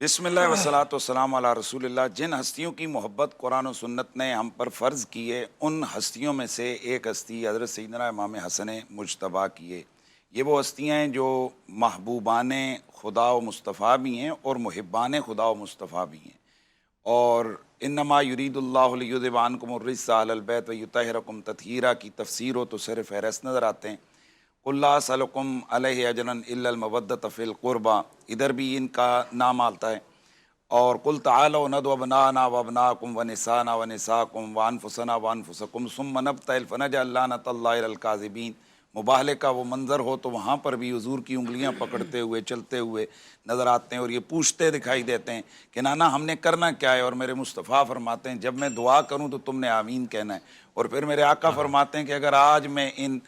بسم اللہ وصلاۃ والسلام علی رسول اللہ. جن ہستیوں کی محبت قرآن و سنت نے ہم پر فرض کی ہے، ان ہستیوں میں سے ایک ہستی حضرت سیدنا امام حسن مجتبیٰ کی ہے. یہ وہ ہستیاں ہیں جو محبوبان خدا و مصطفیٰ بھی ہیں اور محبان خدا و مصطفیٰ بھی ہیں. اور انما یرید اللہ لیذھب عنکم الرجس اہل البیت ویطہرکم تطہیرا کی تفسیر ہو تو سر فہرست نظر آتے ہیں. قل لا اسألکم علیہ اجرا الا المودۃ فی القربى، ادھر بھی ان کا نام آتا ہے. اور قل تعالوا ندعو ابناءنا وابناءکم ونساءنا ونساءکم وانفسنا وانفسکم ثم نبتہل فنجعل لعنۃ اللہ علی الکاذبین. مباہلے کا وہ منظر ہو تو وہاں پر بھی حضور کی انگلیاں پکڑتے ہوئے چلتے ہوئے نظر آتے ہیں اور یہ پوچھتے دکھائی دیتے ہیں کہ نانا ہم نے کرنا کیا ہے. اور میرے مصطفیٰ فرماتے ہیں جب میں دعا کروں تو تم نے آمین کہنا ہے. اور پھر میرے آقا فرماتے ہیں کہ اگر آج میں ان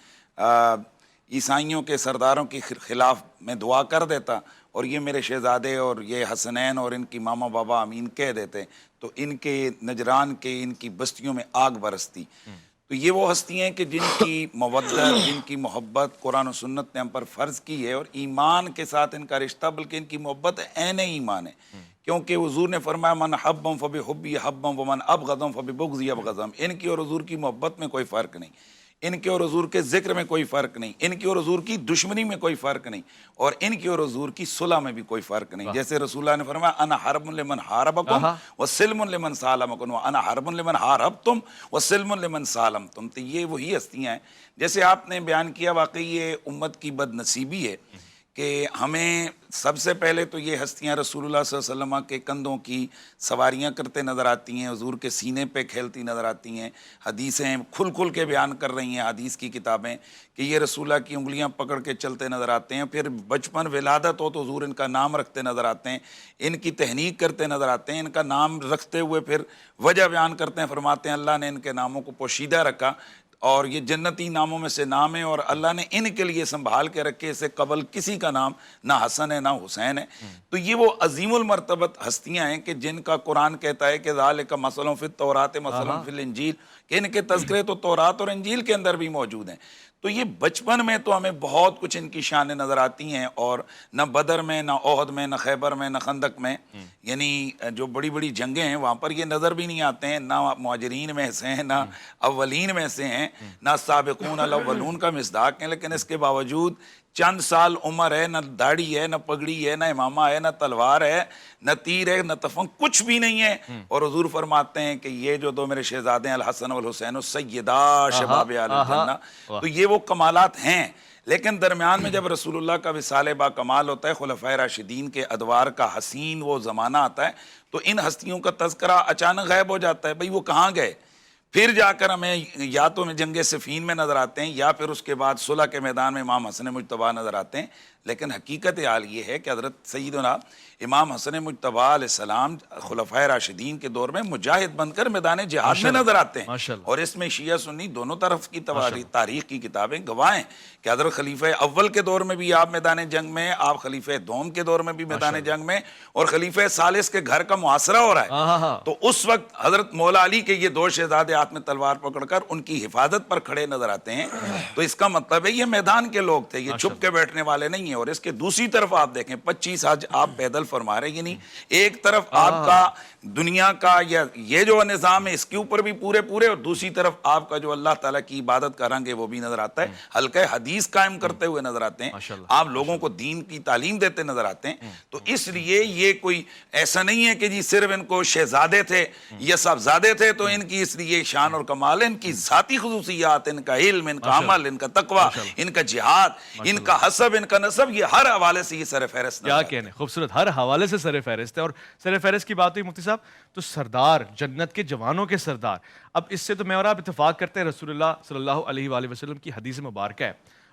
عیسائیوں کے سرداروں کے خلاف میں دعا کر دیتا اور یہ میرے شہزادے اور یہ حسنین اور ان کی ماما بابا امین کہہ دیتے تو ان کے نجران کے ان کی بستیوں میں آگ برستی. تو یہ وہ ہستی ہیں کہ جن کی مودت، جن کی محبت قرآن و سنت نے ہم پر فرض کی ہے، اور ایمان کے ساتھ ان کا رشتہ بلکہ ان کی محبت عین ایمان ہے. کیونکہ حضور نے فرمایا من حبم فبحبی حبم ومن ابغضم فببغضی ابغضم. ان کی اور حضور کی محبت میں کوئی فرق نہیں، ان کے اور حضور کے ذکر میں کوئی فرق نہیں، ان کی اور حضور کی دشمنی میں کوئی فرق نہیں، اور ان کی اور حضور کی صلح میں بھی کوئی فرق نہیں. جیسے رسول اللہ نے فرمایا انا حرب لمن حاربکم وسلم لمن سالمکم وانا حرب لمن حاربتم وسلم لمن سالمتم. تو یہ وہی ہستیاں ہیں. جیسے آپ نے بیان کیا، واقعی یہ امت کی بد نصیبی ہے کہ ہمیں سب سے پہلے تو یہ ہستیاں رسول اللہ صلی اللہ علیہ وسلم کے کندھوں کی سواریاں کرتے نظر آتی ہیں، حضور کے سینے پہ کھیلتی نظر آتی ہیں. حدیثیں کھل کھل کے بیان کر رہی ہیں حدیث کی کتابیں کہ یہ رسول اللہ کی انگلیاں پکڑ کے چلتے نظر آتے ہیں. پھر بچپن ولادت ہو تو حضور ان کا نام رکھتے نظر آتے ہیں، ان کی تہنیک کرتے نظر آتے ہیں. ان کا نام رکھتے ہوئے پھر وجہ بیان کرتے ہیں، فرماتے ہیں اللہ نے ان کے ناموں کو پوشیدہ رکھا اور یہ جنتی ناموں میں سے نام ہے، اور اللہ نے ان کے لیے سنبھال کے رکھے. اسے قبل کسی کا نام نہ حسن ہے نہ حسین ہے. تو یہ وہ عظیم المرتبت ہستیاں ہیں کہ جن کا قرآن کہتا ہے کہ ذالک مثل فی التوراۃ مثل فی الانجیل، کہ ان کے تذکرے تو تورات اور انجیل کے اندر بھی موجود ہیں. تو یہ بچپن میں تو ہمیں بہت کچھ ان کی شانیں نظر آتی ہیں، اور نہ بدر میں نہ احد میں نہ خیبر میں نہ خندق میں، یعنی جو بڑی بڑی جنگیں ہیں وہاں پر یہ نظر بھی نہیں آتے ہیں. نہ مہاجرین میں سے ہیں نہ اولین میں سے ہیں، نہ سابقون الاولون کا مصداق ہیں. لیکن اس کے باوجود چند سال عمر ہے، نہ داڑھی ہے نہ پگڑی ہے نہ امامہ ہے نہ تلوار ہے نہ تیر ہے نہ تفنگ، کچھ بھی نہیں ہے. اور حضور فرماتے ہیں کہ یہ جو دو میرے شہزادے ہیں الحسن والحسین السیدہ شباب اہل الجنہ، تو یہ وہ کمالات ہیں. لیکن درمیان میں جب رسول اللہ کا وصال با کمال ہوتا ہے، خلفائے راشدین کے ادوار کا حسین وہ زمانہ آتا ہے، تو ان ہستیوں کا تذکرہ اچانک غائب ہو جاتا ہے. بھئی وہ کہاں گئے؟ پھر جا کر ہمیں یا تو میں جنگ صفین میں نظر آتے ہیں یا پھر اس کے بعد صلح کے میدان میں امام حسن مجتبیٰ نظر آتے ہیں. لیکن حقیقت حال یہ ہے کہ حضرت سیدنا امام حسن مجتبیٰ علیہ السلام خلفائے راشدین کے دور میں مجاہد بن کر میدان جہاد میں نظر آتے ہیں. اور اس میں شیعہ سنی دونوں طرف کی تاریخ کی کتابیں گواہ ہیں کہ حضرت خلیفہ اول کے دور میں بھی آپ میدان جنگ میں، آپ خلیفہ دوم کے دور میں بھی میدان جنگ میں، اور خلیفہ ثالث کے گھر کا محاصرہ ہو رہا ہے. تو اس وقت حضرت مولا علی کے یہ دو شہزادے ہاتھ میں تلوار پکڑ کر ان کی حفاظت پر کھڑے نظر آتے ہیں. تو اس کا مطلب ہے یہ میدان کے لوگ تھے، یہ چھپ کے بیٹھنے والے نہیں ہیں. اور اس کے دوسری طرف آپ دیکھیں 25 حج آپ پیدل فرما رہے ہیں، یعنی ایک طرف آپ کا دنیا کا یا یہ جو نظام ہے اس کے اوپر بھی پورے، اور دوسری طرف آپ کا جو اللہ تعالیٰ کی عبادت کا رنگ ہے وہ بھی نظر آتا ہے. حلقہ حدیث قائم کرتے ہوئے نظر آتے ہیں، آپ لوگوں کو دین کی تعلیم دیتے نظر آتے ہیں. تو اس لیے یہ کوئی ایسا نہیں ہے کہ جی صرف ان کو شہزادے تھے یا صاحبزادے تھے تو ان کی اس لیے شان اور کمال ہے. ان کی ذاتی خصوصیات، ان کا علم، ان کا عمل، ان کا تقوی، ان کا جہاد، ان کا حسب، ان کا نسب، یہ ہر حوالے سے یہ سر فہرست. کیا کہنے، خوبصورت، ہر حوالے سے سر فہرست ہے. اور سر فہرست کی بات ہوئی مفتی صاحب، تو سردار، جنت کے جوانوں کے سردار. اب اس سے تو میں اور آپ اتفاق کرتے ہیں، رسول اللہ صلی اللہ علیہ وآلہ وسلم کی حدیث مبارکہ ہے،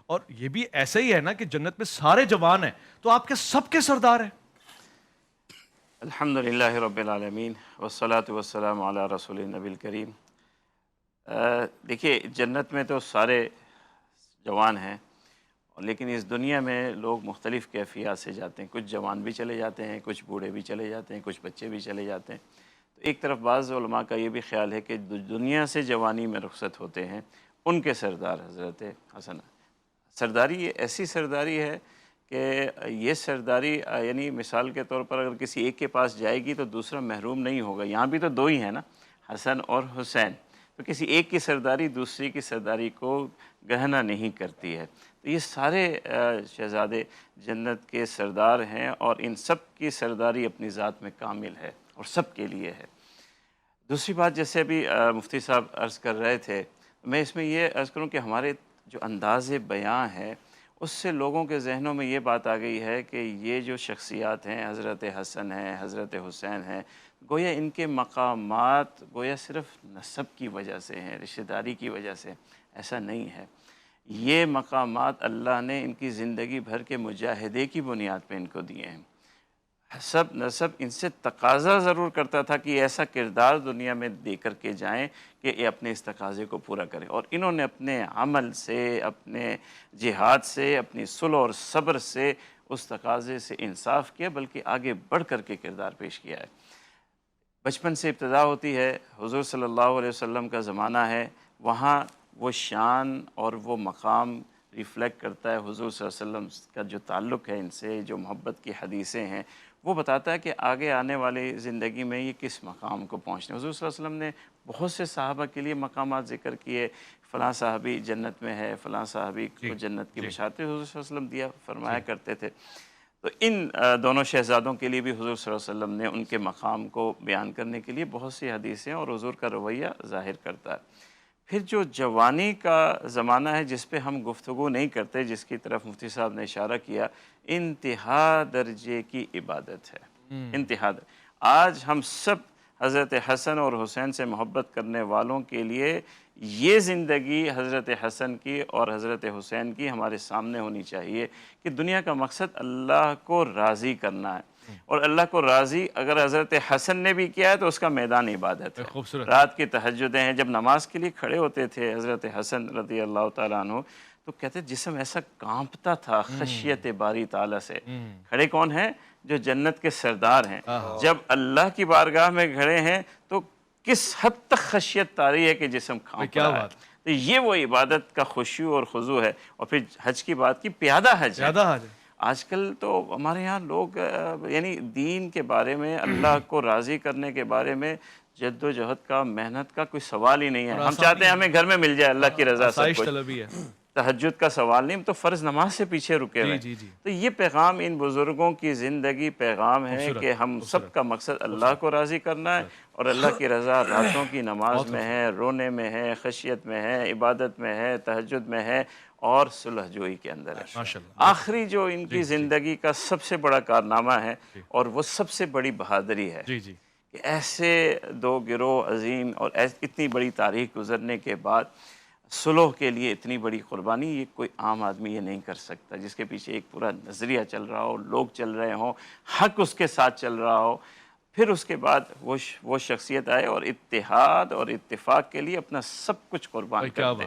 اور یہ بھی ایسا ہی ہے نا کہ جنت میں سارے جوان ہیں، تو آپ کے سب کے سردار ہیں. الحمدللہ رب العالمین والصلاة والسلام علی رسول النبی الکریم. دیکھیے جنت میں تو سارے جوان ہیں، لیکن اس دنیا میں لوگ مختلف کیفیات سے جاتے ہیں. کچھ جوان بھی چلے جاتے ہیں، کچھ بوڑھے بھی چلے جاتے ہیں، کچھ بچے بھی چلے جاتے ہیں. تو ایک طرف بعض علماء کا یہ بھی خیال ہے کہ دنیا سے جوانی میں رخصت ہوتے ہیں ان کے سردار حضرت حسن. سرداری ایسی سرداری ہے کہ یہ سرداری یعنی مثال کے طور پر اگر کسی ایک کے پاس جائے گی تو دوسرا محروم نہیں ہوگا. یہاں بھی تو دو ہی ہیں نا، حسن اور حسین. تو کسی ایک کی سرداری دوسری کی سرداری کو گہنا نہیں کرتی ہے. تو یہ سارے شہزادے جنت کے سردار ہیں اور ان سب کی سرداری اپنی ذات میں کامل ہے اور سب کے لیے ہے. دوسری بات جیسے ابھی مفتی صاحب عرض کر رہے تھے، میں اس میں یہ عرض کروں کہ ہمارے جو انداز بیاں ہے اس سے لوگوں کے ذہنوں میں یہ بات آ گئی ہے کہ یہ جو شخصیات ہیں، حضرت حسن ہیں، حضرت حسین ہیں، گویا ان کے مقامات گویا صرف نسب کی وجہ سے ہیں، رشتہ داری کی وجہ سے. ایسا نہیں ہے. یہ مقامات اللہ نے ان کی زندگی بھر کے مجاہدے کی بنیاد پہ ان کو دیے ہیں. حسب نسب ان سے تقاضا ضرور کرتا تھا کہ ایسا کردار دنیا میں دے کر کے جائیں کہ یہ اپنے اس تقاضے کو پورا کریں، اور انہوں نے اپنے عمل سے، اپنے جہاد سے، اپنی صلح اور صبر سے اس تقاضے سے انصاف کیا، بلکہ آگے بڑھ کر کے کردار پیش کیا ہے. بچپن سے ابتدا ہوتی ہے، حضور صلی اللہ علیہ وسلم کا زمانہ ہے، وہاں وہ شان اور وہ مقام ریفلیکٹ کرتا ہے حضور صلی اللہ علیہ وسلم کا جو تعلق ہے ان سے، جو محبت کی حدیثیں ہیں، وہ بتاتا ہے کہ آگے آنے والی زندگی میں یہ کس مقام کو پہنچنے. حضور صلی اللہ علیہ وسلم نے بہت سے صحابہ کے لیے مقامات ذکر کیے، فلاں صحابی جنت میں ہے، فلاں صحابی کو جنت کی بشارتیں حضور صلی اللہ علیہ وسلم دیا فرمایا کرتے تھے. تو ان دونوں شہزادوں کے لیے بھی حضور صلی اللہ علیہ وسلم نے ان کے مقام کو بیان کرنے کے لیے بہت سی حدیثیں اور حضور کا رویہ ظاہر کرتا ہے. پھر جو جوانی کا زمانہ ہے جس پہ ہم گفتگو نہیں کرتے، جس کی طرف مفتی صاحب نے اشارہ کیا، انتہا درجے کی عبادت ہے. انتہا آج ہم سب حضرت حسن اور حسین سے محبت کرنے والوں کے لیے یہ زندگی حضرت حسن کی اور حضرت حسین کی ہمارے سامنے ہونی چاہیے کہ دنیا کا مقصد اللہ کو راضی کرنا ہے، اور اللہ کو راضی اگر حضرت حسن نے بھی کیا ہے تو اس کا میدان عبادت ہے. خوبصورت. رات کی تہجدیں ہیں. جب نماز کے لیے کھڑے ہوتے تھے حضرت حسن رضی اللہ تعالیٰ عنہ تو کہتے جسم ایسا کانپتا تھا خشیت باری تعالیٰ سے. کھڑے کون ہیں؟ جو جنت کے سردار ہیں. جب اللہ کی بارگاہ میں کھڑے ہیں تو کس حد تک خشیت طاری ہے کہ جسم کانپ رہا ہے. تو یہ وہ عبادت کا خشوع اور خضوع ہے. اور پھر حج کی بات کی، پیادہ حج ہے. آج کل تو ہمارے ہاں لوگ یعنی دین کے بارے میں، اللہ کو راضی کرنے کے بارے میں جد و جہد کا، محنت کا کوئی سوال ہی نہیں ہے. ہم چاہتے ہیں ہمیں گھر میں مل جائے اللہ کی رضا سب کچھ. تہجد کا سوال نہیں، ہم تو فرض نماز سے پیچھے رکے ہوئے. تو یہ پیغام ان بزرگوں کی زندگی پیغام ہے کہ ہم سب کا مقصد اللہ کو راضی کرنا ہے، اور اللہ کی رضا راتوں کی نماز میں ہے، رونے میں ہے، خشیت میں ہے، عبادت میں ہے، تہجد میں ہے، اور صلح جوئی کے اندر ہے. آخری جو ان کی زندگی کا سب سے بڑا کارنامہ ہے اور وہ سب سے بڑی بہادری ہے کہ ایسے دو گروہ عظیم اور اتنی بڑی تاریخ گزرنے کے بعد صلح کے لیے اتنی بڑی قربانی، یہ کوئی عام آدمی یہ نہیں کر سکتا. جس کے پیچھے ایک پورا نظریہ چل رہا ہو، لوگ چل رہے ہوں، حق اس کے ساتھ چل رہا ہو، پھر اس کے بعد وہ شخصیت آئے اور اتحاد اور اتفاق کے لیے اپنا سب کچھ قربان کر دے،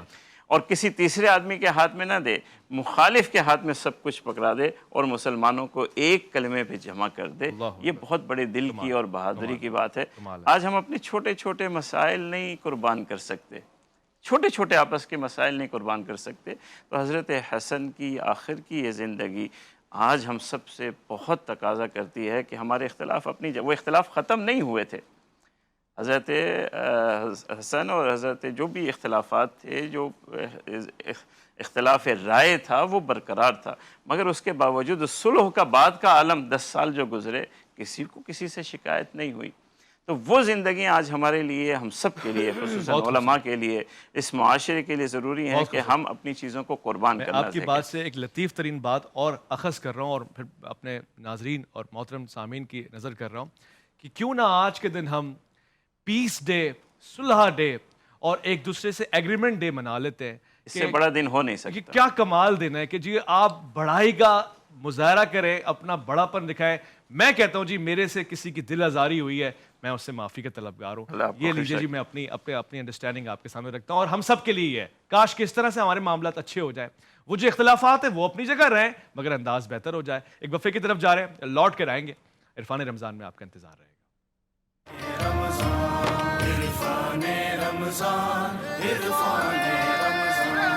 اور کسی تیسرے آدمی کے ہاتھ میں نہ دے، مخالف کے ہاتھ میں سب کچھ پکڑا دے اور مسلمانوں کو ایک کلمے پہ جمع کر دے. یہ بہت بڑے دل کی اور بہادری کی بات ہے. آج ہم اپنے چھوٹے چھوٹے مسائل نہیں قربان کر سکتے، چھوٹے چھوٹے آپس کے مسائل نہیں قربان کر سکتے. تو حضرت حسن کی آخر کی یہ زندگی آج ہم سب سے بہت تقاضا کرتی ہے کہ ہمارے اختلاف وہ اختلاف ختم نہیں ہوئے تھے. حضرت حسن اور حضرت جو بھی اختلافات تھے، جو اختلاف رائے تھا وہ برقرار تھا، مگر اس کے باوجود صلح کا بعد کا عالم 10 سال جو گزرے کسی کو کسی سے شکایت نہیں ہوئی. تو وہ زندگیاں آج ہمارے لیے، ہم سب کے لیے، خصوصاً علماء کے لیے، اس معاشرے کے لیے ضروری ہے کہ ہم اپنی چیزوں کو قربان کرنا. آپ کی بات سے ایک لطیف ترین بات اور اخذ کر رہا ہوں، اور پھر اپنے ناظرین اور محترم سامعین کی نظر کر رہا ہوں کہ کیوں نہ آج کے دن ہم پیس ڈے، صلح ڈے اور ایک دوسرے سے ایگریمنٹ ڈے منا لیتے ہیں. اس سے بڑا دن ہو نہیں سکتا. کیا کمال دن ہے کہ جی آپ بڑائی کا مظاہرہ کریں، اپنا بڑا پن دکھائیں. میں کہتا ہوں جی میرے سے کسی کی دل آزاری ہوئی ہے، میں اس سے معافی کا طلبگار ہوں. یہ لیجیے جی، میں اپنی انڈرسٹینڈنگ آپ کے سامنے رکھتا ہوں، اور ہم سب کے لیے یہ ہے. کاش کہ اس طرح سے ہمارے معاملات اچھے ہو جائیں. وہ جو اختلافات ہیں وہ اپنی جگہ رہیں مگر انداز بہتر ہو جائے. ایک وقفے کی طرف جا رہے ہیں، لوٹ کر آئیں گے. عرفان رمضان میں آپ کا انتظار رہے گا. عرفان رمضان، عرفان رمضان.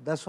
10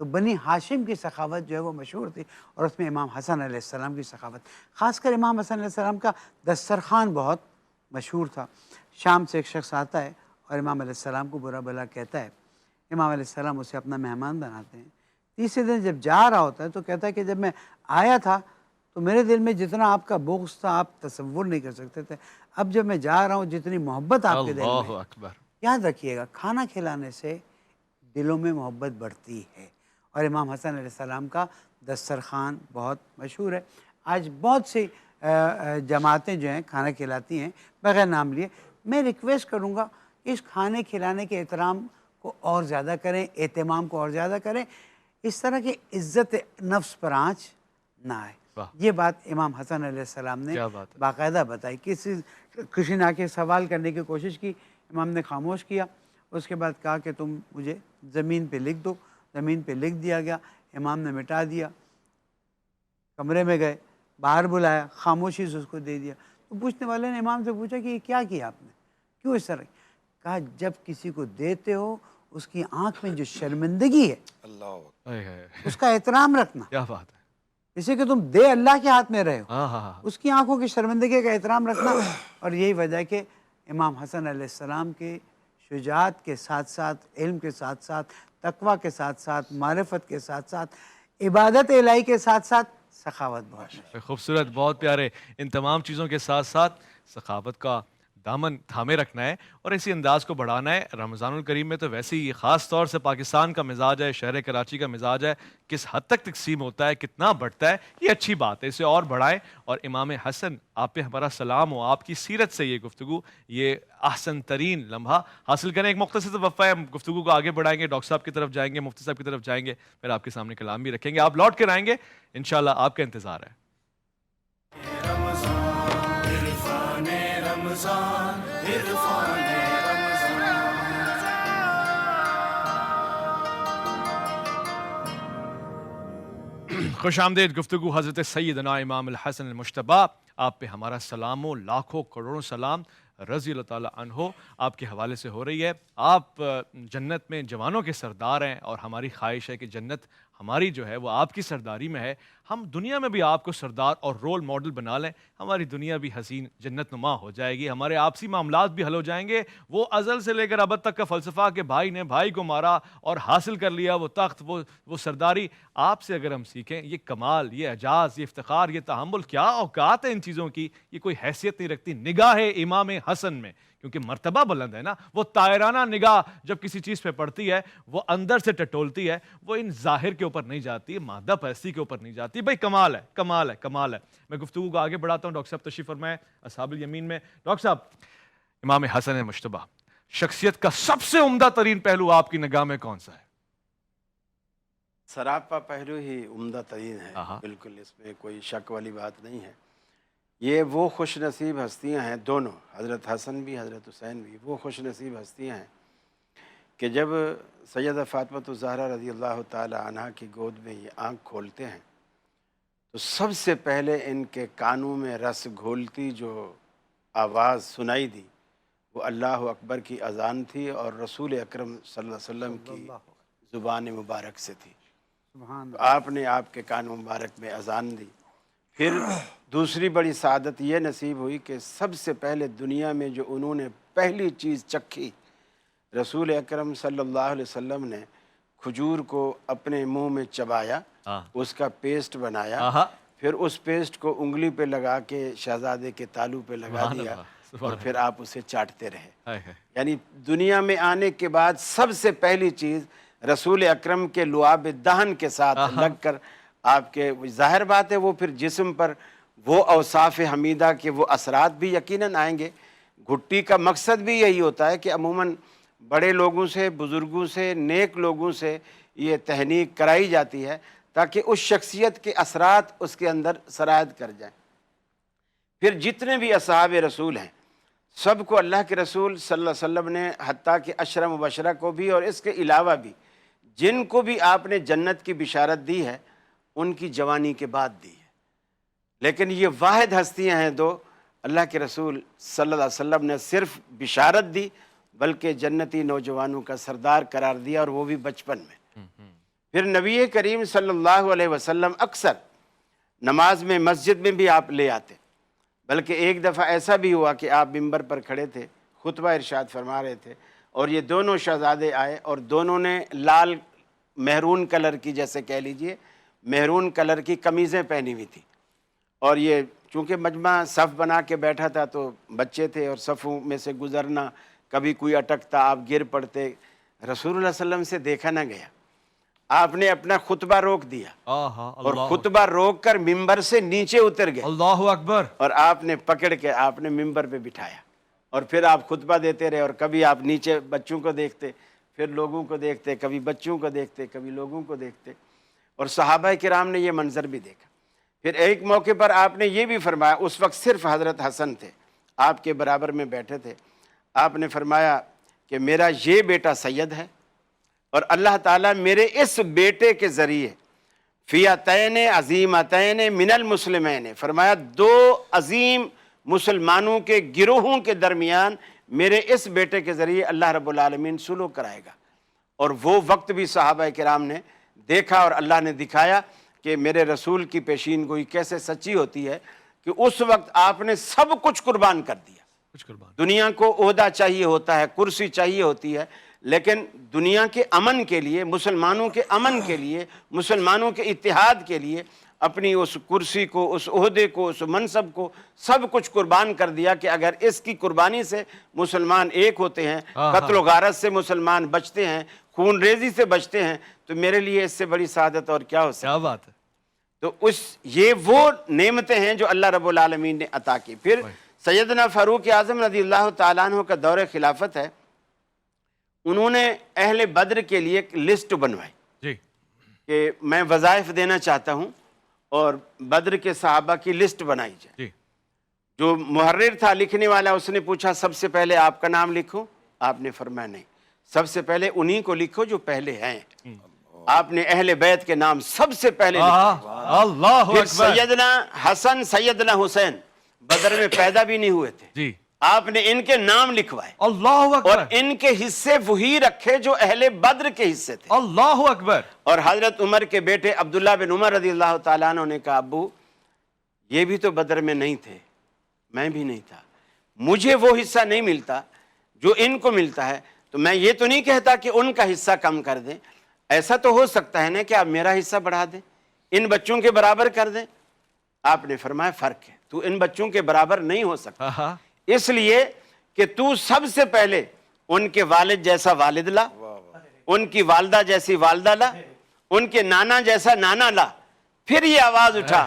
تو بنی ہاشم کی سخاوت جو ہے وہ مشہور تھی، اور اس میں امام حسن علیہ السلام کی سخاوت، خاص کر امام حسن علیہ السلام کا دسترخوان بہت مشہور تھا۔ شام سے ایک شخص آتا ہے اور امام علیہ السلام کو برا بھلا کہتا ہے، امام علیہ السلام اسے اپنا مہمان بناتے ہیں۔ تیسرے دن جب جا رہا ہوتا ہے تو کہتا ہے کہ جب میں آیا تھا تو میرے دل میں جتنا آپ کا بغض تھا آپ تصور نہیں کر سکتے تھے، اب جب میں جا رہا ہوں جتنی محبت آپ کے دل میں اللہ ہے۔ اکبر۔ یاد رکھیے گا، کھانا کھلانے سے دلوں میں محبت بڑھتی ہے، اور امام حسن علیہ السلام کا دسترخوان بہت مشہور ہے۔ آج بہت سی جماعتیں جو ہیں کھانا کھلاتی ہیں بغیر نام لیے۔ میں ریکویسٹ کروں گا اس کھانے کھلانے کے احترام کو اور زیادہ کریں، اہتمام کو اور زیادہ کریں، اس طرح کی عزت نفس پر آنچ نہ آئے۔ یہ بات امام حسن علیہ السلام نے باقاعدہ بتائی۔ کسی نے آ کے سوال کرنے کی کوشش کی، امام نے خاموش کیا، اس کے بعد کہا کہ تم مجھے زمین پہ لکھ دو۔ زمین پہ لکھ دیا گیا، امام نے مٹا دیا، کمرے میں گئے، باہر بلایا، خاموشی سے اس کو دے دیا۔ تو پوچھنے والے نے امام سے پوچھا کہ یہ کیا کیا آپ نے، کیوں اس طرح؟ کہا جب کسی کو دیتے ہو اس کی آنکھ میں جو شرمندگی ہے اللہ اس کا احترام رکھنا، کیا بات ہے، جیسے کہ تم دے اللہ کے ہاتھ میں رہے ہو، ہاں ہاں ہاں، اس کی آنکھوں کی شرمندگی کا احترام رکھنا۔ اور یہی وجہ ہے کہ امام حسن علیہ السلام کے شجاعت کے ساتھ ساتھ، علم کے ساتھ ساتھ، تقویٰ کے ساتھ ساتھ، معرفت کے ساتھ ساتھ، عبادت الہی کے ساتھ ساتھ سخاوت بہت ہے۔ خوبصورت، بہت پیارے۔ ان تمام چیزوں کے ساتھ ساتھ سخاوت کا دامن تھامے رکھنا ہے اور اسی انداز کو بڑھانا ہے۔ رمضان الکریم میں تو ویسے ہی یہ خاص طور سے پاکستان کا مزاج ہے، شہر کراچی کا مزاج ہے، کس حد تک تقسیم ہوتا ہے، کتنا بڑھتا ہے، یہ اچھی بات ہے، اسے اور بڑھائیں۔ اور امام حسن، آپ پہ ہمارا سلام ہو، آپ کی سیرت سے یہ گفتگو، یہ احسن ترین لمحہ حاصل کریں۔ ایک مختصر وقفہ ہے، ہم گفتگو کو آگے بڑھائیں گے، ڈاکٹر صاحب کی طرف جائیں گے، مفتی صاحب کی طرف جائیں گے، پھر آپ کے سامنے کلام بھی رکھیں گے، آپ لوٹ کر آئیں گے انشاءاللہ، آپ کا انتظار ہے۔ عرفان رمضان، عرفان خوش آمدید۔ گفتگو حضرت سیدنا امام الحسن المجتبی، آپ پہ ہمارا سلام ہو، لاکھوں کروڑوں سلام، رضی اللہ تعالیٰ عنہ آپ کے حوالے سے ہو رہی ہے۔ آپ جنت میں جوانوں کے سردار ہیں اور ہماری خواہش ہے کہ جنت ہماری جو ہے وہ آپ کی سرداری میں ہے، ہم دنیا میں بھی آپ کو سردار اور رول ماڈل بنا لیں، ہماری دنیا بھی حسین جنت نما ہو جائے گی، ہمارے آپسی معاملات بھی حل ہو جائیں گے۔ وہ ازل سے لے کر ابد تک کا فلسفہ کہ بھائی نے بھائی کو مارا اور حاصل کر لیا وہ تخت، وہ سرداری، آپ سے اگر ہم سیکھیں، یہ کمال، یہ اعجاز، یہ افتخار، یہ تحمل، کیا اوقات ہے ان چیزوں کی، یہ کوئی حیثیت نہیں رکھتی نگاہ امام حسن میں، کیونکہ مرتبہ بلند ہے نا۔ وہ طائرانہ نگاہ جب کسی چیز پہ پڑتی ہے وہ اندر سے ٹٹولتی ہے، وہ ان ظاہر کے اوپر نہیں جاتی، مادہ پرستی کے اوپر نہیں جاتی۔ بھائی کمال ہے، کمال ہے، کمال ہے۔ میں گفتگو کو آگے بڑھاتا ہوں، ڈاکٹر صاحب تشریف فرمائیں اصحاب الیمین میں۔ ڈاکٹر صاحب، امام حسن مجتبی شخصیت کا سب سے عمدہ ترین پہلو آپ کی نگاہ میں کون سا ہے؟ سراپا پہلو ہی عمدہ ترین ہے، بالکل اس میں کوئی شک والی بات نہیں ہے۔ یہ وہ خوش نصیب ہستیاں ہیں دونوں، حضرت حسن بھی حضرت حسین بھی، وہ خوش نصیب ہستیاں ہیں کہ جب سیدہ فاطمۃ الزہرا رضی اللہ تعالی عنہا کی گود میں یہ آنکھ کھولتے ہیں تو سب سے پہلے ان کے کانوں میں رس گھولتی جو آواز سنائی دی وہ اللہ اکبر کی اذان تھی اور رسول اکرم صلی اللہ علیہ وسلم کی زبان مبارک سے تھی۔ تو آپ نے آپ کے کان مبارک میں اذان دی۔ پھر دوسری بڑی سعادت یہ نصیب ہوئی کہ سب سے پہلے دنیا میں جو انہوں نے پہلی چیز چکھی، رسول اکرم صلی اللہ علیہ وسلم نے کھجور کو اپنے منہ میں چبایا، اس کا پیسٹ بنایا، پھر اس پیسٹ کو انگلی پہ لگا کے شہزادے کے تالو پہ لگا دیا اور پھر آپ اسے چاٹتے رہے۔ یعنی دنیا میں آنے کے بعد سب سے پہلی چیز رسول اکرم کے لعاب دہن کے ساتھ لگ کر آپ کے، ظاہر بات ہے وہ پھر جسم پر وہ اوصاف حمیدہ کے وہ اثرات بھی یقیناً آئیں گے۔ گھٹی کا مقصد بھی یہی ہوتا ہے کہ عموماً بڑے لوگوں سے، بزرگوں سے، نیک لوگوں سے یہ تہنیک کرائی جاتی ہے تاکہ اس شخصیت کے اثرات اس کے اندر سرایت کر جائیں۔ پھر جتنے بھی اصحاب رسول ہیں سب کو اللہ کے رسول صلی اللہ علیہ وسلم نے، حتیٰ کہ عشرہ مبشرہ کو بھی اور اس کے علاوہ بھی جن کو بھی آپ نے جنت کی بشارت دی ہے ان کی جوانی کے بعد دی ہے، لیکن یہ واحد ہستیاں ہیں دو، اللہ کے رسول صلی اللہ علیہ وسلم نے صرف بشارت دی بلکہ جنتی نوجوانوں کا سردار قرار دیا، اور وہ بھی بچپن میں۔ پھر نبی کریم صلی اللہ علیہ وسلم اکثر نماز میں مسجد میں بھی آپ لے آتے، بلکہ ایک دفعہ ایسا بھی ہوا کہ آپ ممبر پر کھڑے تھے، خطبہ ارشاد فرما رہے تھے، اور یہ دونوں شہزادے آئے اور دونوں نے لال مہرون کلر کی، جیسے کہہ لیجئے مہرون کلر کی قمیضیں پہنی ہوئی تھی، اور یہ چونکہ مجمع صف بنا کے بیٹھا تھا تو بچے تھے اور صفوں میں سے گزرنا، کبھی کوئی اٹکتا، آپ گر پڑتے، رسول اللہ صلی اللہ علیہ وسلم سے دیکھا نہ گیا، آپ نے اپنا خطبہ روک دیا اور خطبہ روک کر ممبر سے نیچے اتر گئے، اللہ اکبر، اور آپ نے پکڑ کے آپ نے ممبر پہ بٹھایا، اور پھر آپ خطبہ دیتے رہے، اور کبھی آپ نیچے بچوں کو دیکھتے، پھر لوگوں کو دیکھتے، کبھی بچوں کو دیکھتے، کبھی لوگوں کو دیکھتے، اور صحابہ کرام نے یہ منظر بھی دیکھا۔ پھر ایک موقع پر آپ نے یہ بھی فرمایا، اس وقت صرف حضرت حسن تھے، آپ کے برابر میں بیٹھے تھے، آپ نے فرمایا کہ میرا یہ بیٹا سید ہے، اور اللہ تعالیٰ میرے اس بیٹے کے ذریعے فئتین عظیمتین من المسلمین، فرمایا دو عظیم مسلمانوں کے گروہوں کے درمیان میرے اس بیٹے کے ذریعے اللہ رب العالمین صلح کرائے گا۔ اور وہ وقت بھی صحابہ کرام نے دیکھا، اور اللہ نے دکھایا کہ میرے رسول کی پیشین گوئی کیسے سچی ہوتی ہے، کہ اس وقت آپ نے سب کچھ قربان کر دیا۔ دنیا کو عہدہ چاہیے ہوتا ہے، کرسی چاہیے ہوتی ہے، لیکن دنیا کے امن کے لیے، مسلمانوں کے امن کے لیے، مسلمانوں کے اتحاد کے لیے اپنی اس کرسی کو، اس عہدے کو، اس منصب کو سب کچھ قربان کر دیا، کہ اگر اس کی قربانی سے مسلمان ایک ہوتے ہیں، قتل و غارت سے مسلمان بچتے ہیں، خون ریزی سے بچتے ہیں، تو میرے لیے اس سے بڑی سعادت اور کیا ہو سکتی ہے؟ کیا بات ہے۔ تو یہ وہ نعمتیں ہیں جو اللہ رب العالمین نے عطا کی۔ پھر سیدنا فاروق اعظم رضی اللہ تعالیٰ عنہ کا دور خلافت ہے، انہوں نے اہل بدر کے لیے ایک لسٹ بنوائی جی کہ میں وظائف دینا چاہتا ہوں، اور بدر کے صحابہ کی لسٹ بنائی جائے۔ جی جو محرر تھا، لکھنے والا، اس نے پوچھا سب سے پہلے آپ کا نام لکھوں؟ آپ نے فرمایا نہیں، سب سے پہلے انہی کو لکھو جو پہلے ہیں۔ آپ نے اہل بیت کے نام سب سے پہلے لکھے۔ اللہ پھر اکبر، سیدنا حسن، سیدنا حسین بدر میں پیدا بھی نہیں ہوئے تھے، جی آپ نے ان کے نام لکھوائے، اللہ اور اکبر، ان کے حصے وہی رکھے جو اہل بدر کے حصے تھے۔ اللہ اکبر، اور حضرت عمر کے بیٹے عبداللہ بن عمر رضی اللہ تعالیٰ عنہ نے کہا ابو یہ بھی تو بدر میں نہیں تھے، میں بھی نہیں تھا، مجھے وہ حصہ نہیں ملتا جو ان کو ملتا ہے، تو میں یہ تو نہیں کہتا کہ ان کا حصہ کم کر دیں، ایسا تو ہو سکتا ہے نا کہ آپ میرا حصہ بڑھا دیں، ان بچوں کے برابر کر دیں۔ آپ نے فرمایا فرق ہے، تو ان بچوں کے برابر نہیں ہو سکتا، اس لیے کہ تو سب سے پہلے ان کے والد جیسا والد لا، ان کی والدہ جیسی والدہ لا، ان کے نانا جیسا نانا لا، پھر یہ آواز اٹھا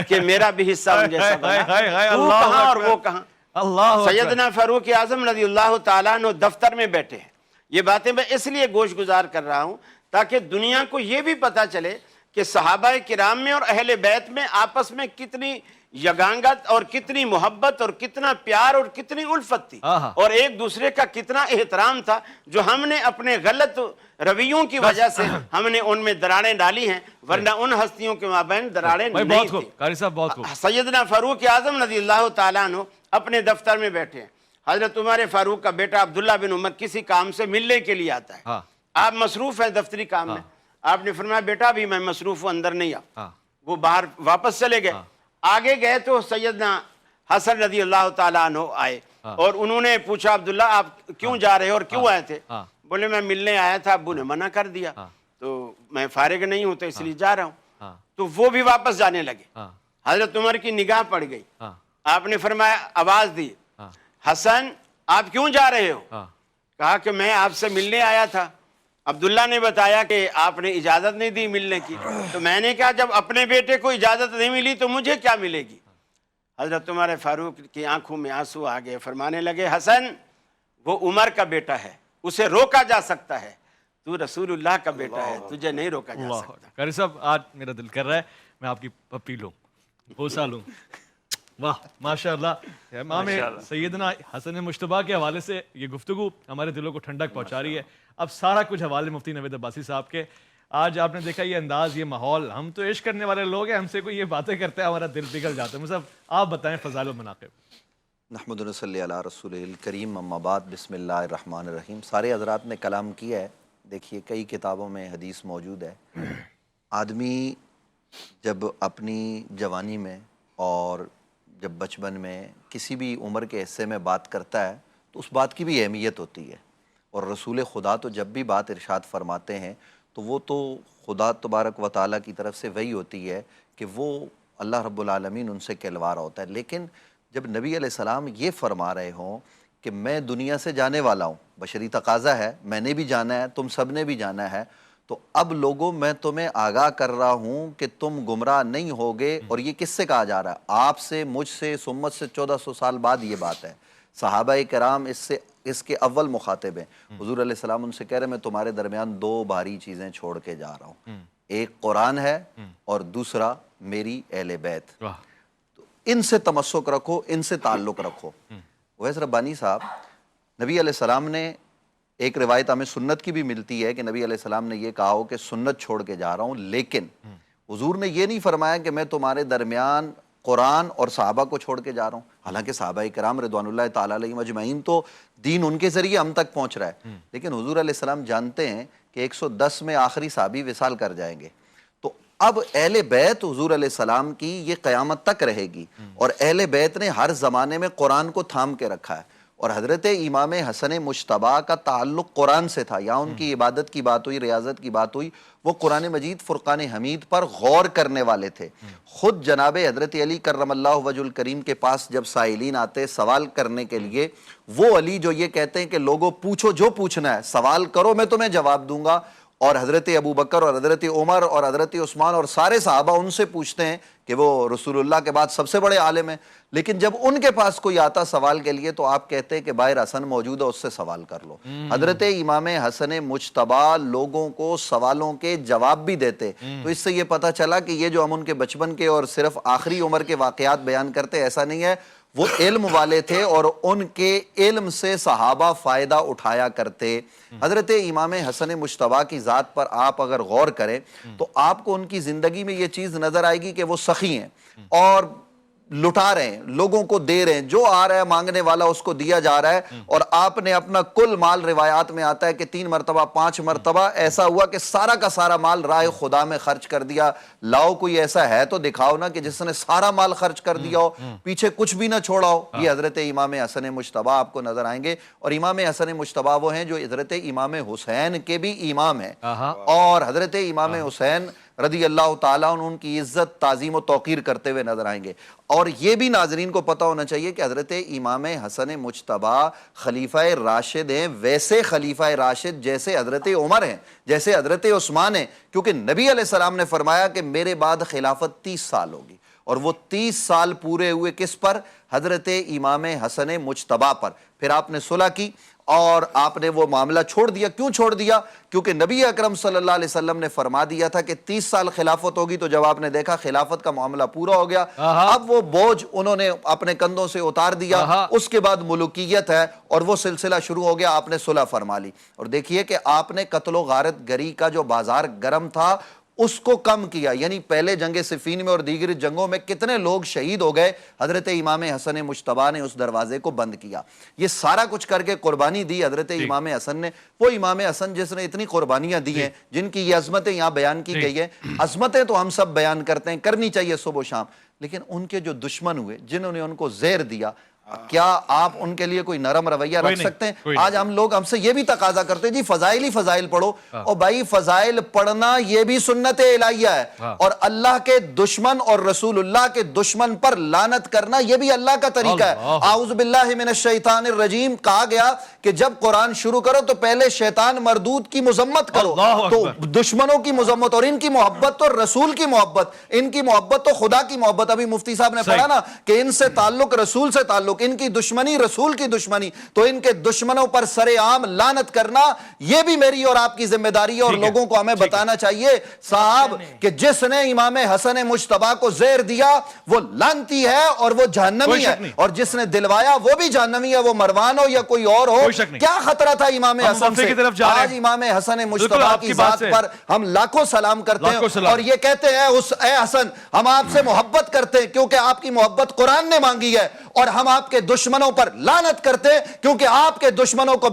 کہ میرا بھی حصہ ان جیسا بنا۔ تو کہاں اور وہ کہاں؟ اللہ سیدنا فاروق اعظم رضی اللہ تعالیٰ عنہ دفتر میں بیٹھے ہیں۔ یہ باتیں میں اس لیے گوش گزار کر رہا ہوں تاکہ دنیا کو یہ بھی پتا چلے کہ صحابہ کرام میں اور اہل بیت میں آپس میں کتنی یگانگت اور کتنی محبت اور کتنا پیار اور کتنی الفت تھی، اور ایک دوسرے کا کتنا احترام تھا، جو ہم نے اپنے غلط رویوں کی وجہ سے ہم نے ان میں دراڑیں ڈالی ہیں، ورنہ ان ہستیوں کے مابین دراڑیں نہیں تھیں۔ قاری صاحب بہت خوب، سیدنا فاروق اعظم رضی اللہ تعالیٰ عنہ اپنے دفتر میں بیٹھے ہیں، حضرت عمر فاروق کا بیٹا عبداللہ بن عمر کسی کام سے ملنے کے لیے آتا ہے، آپ مصروف ہیں دفتری کام میں، آپ نے فرمایا بیٹا ابھی میں مصروف ہوں، اندر نہیں آؤ۔ وہ باہر واپس چلے گئے، آگے گئے تو سیدنا حسن رضی اللہ تعالیٰ عنہ آئے، اور انہوں نے پوچھا عبداللہ آپ کیوں جا رہے اور کیوں آئے تھے؟ بولے میں ملنے آیا تھا، ابو نے منع کر دیا، تو میں فارغ نہیں ہوں تو اس لیے جا رہا ہوں۔ تو وہ بھی واپس جانے لگے، حضرت عمر کی نگاہ پڑ گئی، آپ نے فرمایا آواز دی حسن آپ کیوں جا رہے ہو؟ کہا کہ میں آپ سے ملنے آیا تھا، عبداللہ نے بتایا کہ آپ نے اجازت نہیں دی ملنے کی، تو میں نے کہا جب اپنے بیٹے کو اجازت نہیں ملی تو مجھے کیا ملے گی؟ حضرت عمر فاروق کی آنکھوں میں آنسو آ گئے، فرمانے لگے حسن وہ عمر کا بیٹا ہے، اسے روکا جا سکتا ہے، تو رسول اللہ کا بیٹا ہے، تجھے نہیں روکا جا سکتا۔ قاری صاحب آج میرا دل کر رہا ہے میں آپ کی پپی لوں، بوسا لوں، واہ ماشاءاللہ۔ امام سیدنا حسن مجتبیٰ کے حوالے سے یہ گفتگو ہمارے دلوں کو ٹھنڈک پہنچا رہی ہے۔ اب سارا کچھ حوالے مفتی نوید عباسی صاحب کے۔ آج آپ نے دیکھا یہ انداز، یہ ماحول، ہم تو عشق کرنے والے لوگ ہیں، ہم سے کوئی یہ باتیں کرتے ہیں ہمارا دل پگھل جاتا ہے۔ مصعب آپ بتائیں فضائل و مناقب۔ نحمد و نصلی علی رسول الکریم، اما بعد، بسم اللہ الرحمن الرحیم۔ سارے حضرات نے کلام کیا ہے، دیکھیے کئی کتابوں میں حدیث موجود ہے، آدمی جب اپنی جوانی میں اور جب بچپن میں کسی بھی عمر کے حصے میں بات کرتا ہے تو اس بات کی بھی اہمیت ہوتی ہے، اور رسول خدا تو جب بھی بات ارشاد فرماتے ہیں تو وہ تو خدا تبارک و تعالیٰ کی طرف سے وہی ہوتی ہے کہ وہ اللہ رب العالمین ان سے کہلوا رہا ہوتا ہے۔ لیکن جب نبی علیہ السلام یہ فرما رہے ہوں کہ میں دنیا سے جانے والا ہوں، بشری تقاضا ہے، میں نے بھی جانا ہے، تم سب نے بھی جانا ہے، تو اب لوگوں میں تمہیں آگاہ کر رہا ہوں کہ تم گمراہ نہیں ہوگے۔ اور یہ کس سے کہا جا رہا ہے؟ آپ سے، مجھ سے، اس امت سے 1400 سال بعد یہ بات ہے۔ صحابہ کرام اس کے اول مخاطب ہیں۔ حضور علیہ السلام ان سے کہہ رہے میں تمہارے درمیان 2 بھاری چیزیں چھوڑ کے جا رہا ہوں، ایک قرآن ہے اور دوسرا میری اہل بیت، تو ان سے تمسک رکھو، ان سے تعلق رکھو۔ ویس ربانی صاحب، نبی علیہ السلام نے ایک روایت ہمیں سنت کی بھی ملتی ہے کہ نبی علیہ السلام نے یہ کہا ہو کہ سنت چھوڑ کے جا رہا ہوں، لیکن حضور نے یہ نہیں فرمایا کہ میں تمہارے درمیان قرآن اور صحابہ کو چھوڑ کے جا رہا ہوں۔ حالانکہ صحابہ کرام رضوان اللہ تعالیٰ علیہم اجمعین تو دین ان کے ذریعے ہم تک پہنچ رہا ہے، لیکن حضور علیہ السلام جانتے ہیں کہ 110 میں آخری صحابی وصال کر جائیں گے، تو اب اہل بیت حضور علیہ السلام کی یہ قیامت تک رہے گی، اور اہل بیت نے ہر زمانے میں قرآن کو تھام کے رکھا ہے، اور حضرت امام حسن مجتبیٰ کا تعلق قرآن سے تھا۔ یہاں ان کی عبادت کی بات ہوئی، ریاضت کی بات ہوئی، وہ قرآن مجید فرقان حمید پر غور کرنے والے تھے۔ خود جناب حضرت علی کرم اللہ وجہ الکریم کے پاس جب سائلین آتے سوال کرنے کے لیے، وہ علی جو یہ کہتے ہیں کہ لوگوں پوچھو جو پوچھنا ہے، سوال کرو میں تمہیں جواب دوں گا، اور حضرت ابو بکر اور حضرت عمر اور حضرت عثمان اور سارے صحابہ ان سے پوچھتے ہیں کہ وہ رسول اللہ کے بعد سب سے بڑے عالم ہیں، لیکن جب ان کے پاس کوئی آتا سوال کے لیے تو آپ کہتے ہیں کہ باہر حسن موجود ہے، اس سے سوال کر لو۔ حضرت امام حسن مجتبیٰ لوگوں کو سوالوں کے جواب بھی دیتے، تو اس سے یہ پتہ چلا کہ یہ جو ہم ان کے بچپن کے اور صرف آخری عمر کے واقعات بیان کرتے ایسا نہیں ہے، وہ علم والے تھے اور ان کے علم سے صحابہ فائدہ اٹھایا کرتے۔ حضرت امام حسن مجتبیٰ کی ذات پر آپ اگر غور کریں تو آپ کو ان کی زندگی میں یہ چیز نظر آئے گی کہ وہ سخی ہیں اور لٹا رہے ہیں، لوگوں کو دے رہے ہیں، جو آ رہا ہے مانگنے والا اس کو دیا جا رہا ہے، اور آپ نے اپنا کل مال، روایات میں آتا ہے کہ 3 مرتبہ 5 مرتبہ ایسا ہوا کہ سارا کا سارا مال راہ خدا میں خرچ کر دیا۔ لاؤ کوئی ایسا ہے تو دکھاؤ نا کہ جس نے سارا مال خرچ کر دیا ہو، پیچھے کچھ بھی نہ چھوڑا ہو۔ یہ حضرت امام حسن مجتبیٰ آپ کو نظر آئیں گے، اور امام حسن مجتبیٰ وہ ہیں جو حضرت امام حسین کے بھی امام ہیں، اور حضرت امام حسین رضی اللہ تعالیٰ عنہ ان کی عزت، تعظیم و توقیر کرتے ہوئے نظر آئیں گے۔ اور یہ بھی ناظرین کو پتہ ہونا چاہیے کہ حضرت امام حسن مجتبیٰ خلیفہ راشد ہیں، ویسے خلیفہ راشد جیسے حضرت عمر ہیں، جیسے حضرت عثمان ہیں، کیونکہ نبی علیہ السلام نے فرمایا کہ میرے بعد خلافت 30 سال ہوگی، اور وہ 30 سال پورے ہوئے کس پر؟ حضرت امام حسن مجتبیٰ پر۔ پھر آپ نے صلح کی اور آپ نے وہ معاملہ چھوڑ دیا۔ کیوں چھوڑ دیا؟ کیونکہ نبی اکرم صلی اللہ علیہ وسلم نے فرما دیا تھا کہ 30 سال خلافت ہوگی، تو جب آپ نے دیکھا خلافت کا معاملہ پورا ہو گیا، اب وہ بوجھ انہوں نے اپنے کندھوں سے اتار دیا، اس کے بعد ملوکیت ہے اور وہ سلسلہ شروع ہو گیا، آپ نے صلح فرما لی۔ اور دیکھیے کہ آپ نے قتل و غارت گری کا جو بازار گرم تھا اس کو کم کیا، یعنی پہلے جنگ صفین میں اور دیگر جنگوں میں کتنے لوگ شہید ہو گئے، حضرت امام حسن مجتبیٰ نے اس دروازے کو بند کیا۔ یہ سارا کچھ کر کے قربانی دی حضرت امام حسن نے، وہ امام حسن جس نے اتنی قربانیاں دی ہیں، جن کی یہ عظمتیں یہاں بیان کی گئی ہیں۔ عظمتیں تو ہم سب بیان کرتے ہیں، کرنی چاہیے صبح و شام، لیکن ان کے جو دشمن ہوئے، جنہوں نے ان کو زہر دیا، کیا آپ ان کے لیے کوئی نرم رویہ رکھ سکتے ہیں؟ آج ہم لوگ ہم سے یہ بھی تقاضا کرتے ہیں جی فضائل ہی فضائل پڑھو، اور بھائی فضائل پڑھنا یہ بھی سنت الہیہ ہے، اور اللہ کے دشمن اور رسول اللہ کے دشمن پر لعنت کرنا یہ بھی اللہ کا طریقہ ہے۔ اعوذ باللہ من الشیطان الرجیم کہا گیا کہ جب قرآن شروع کرو تو پہلے شیطان مردود کی مذمت کرو، تو دشمنوں کی مذمت، اور ان کی محبت تو رسول کی محبت، ان کی محبت تو خدا کی محبت۔ ابھی مفتی صاحب نے پڑھا نا کہ ان سے تعلق رسول سے تعلق، ان کی دشمنی رسول کی دشمنی، تو ان کے دشمنوں پر سر عام لعنت کرنا یہ بھی میری اور آپ کی ذمہ داری ہے، اور لوگوں کو ہمیں بتانا چاہیے صاحب کہ جس نے امام حسن مجتبیٰ کو زہر دیا وہ لعنتی ہے اور وہ جہنمی ہے، اور جس نے دلوایا وہ بھی جہنمی ہے، وہ مروان ہو یا کوئی اور ہو۔ کیا خطرہ تھا امام حسن سے؟ آج امام حسن مجتبیٰ کی ذات پر ہم لاکھوں سلام کرتے ہیں، اور یہ کہتے ہیں اے حسن ہم آپ سے محبت کرتے ہیں کیونکہ آپ کی محبت قرآن نے مانگی ہے، اور ہم آپ کے دشمنوں پر لعنت کرتے کیونکہ آپ کے دشمنوں کو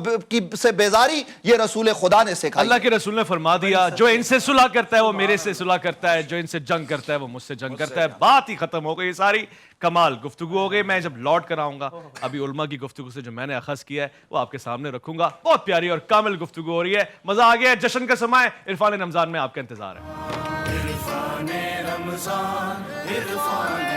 سے بیزاری یہ رسول خدا نے سکھائی. اللہ کے رسول نے فرما دیا جو ان سے صلح کرتا ہے وہ میرے سے صلح کرتا ہے, جو ان سے جنگ کرتا ہے وہ مجھ سے جنگ کرتا ہے. بات ہی ختم ہو گئی, ساری کمال گفتگو ہو گئی. میں جب لوٹ کر آؤں گا ابھی علماء کی گفتگو سے جو میں نے اخذ کیا ہے وہ آپ کے سامنے رکھوں گا. بہت پیاری اور کامل گفتگو ہو رہی ہے, مزہ آ گیا ہے. جشن کا سماں ہے, عرفان رمضان میں آپ کا انتظار ہے. عرفان رمضان عرفان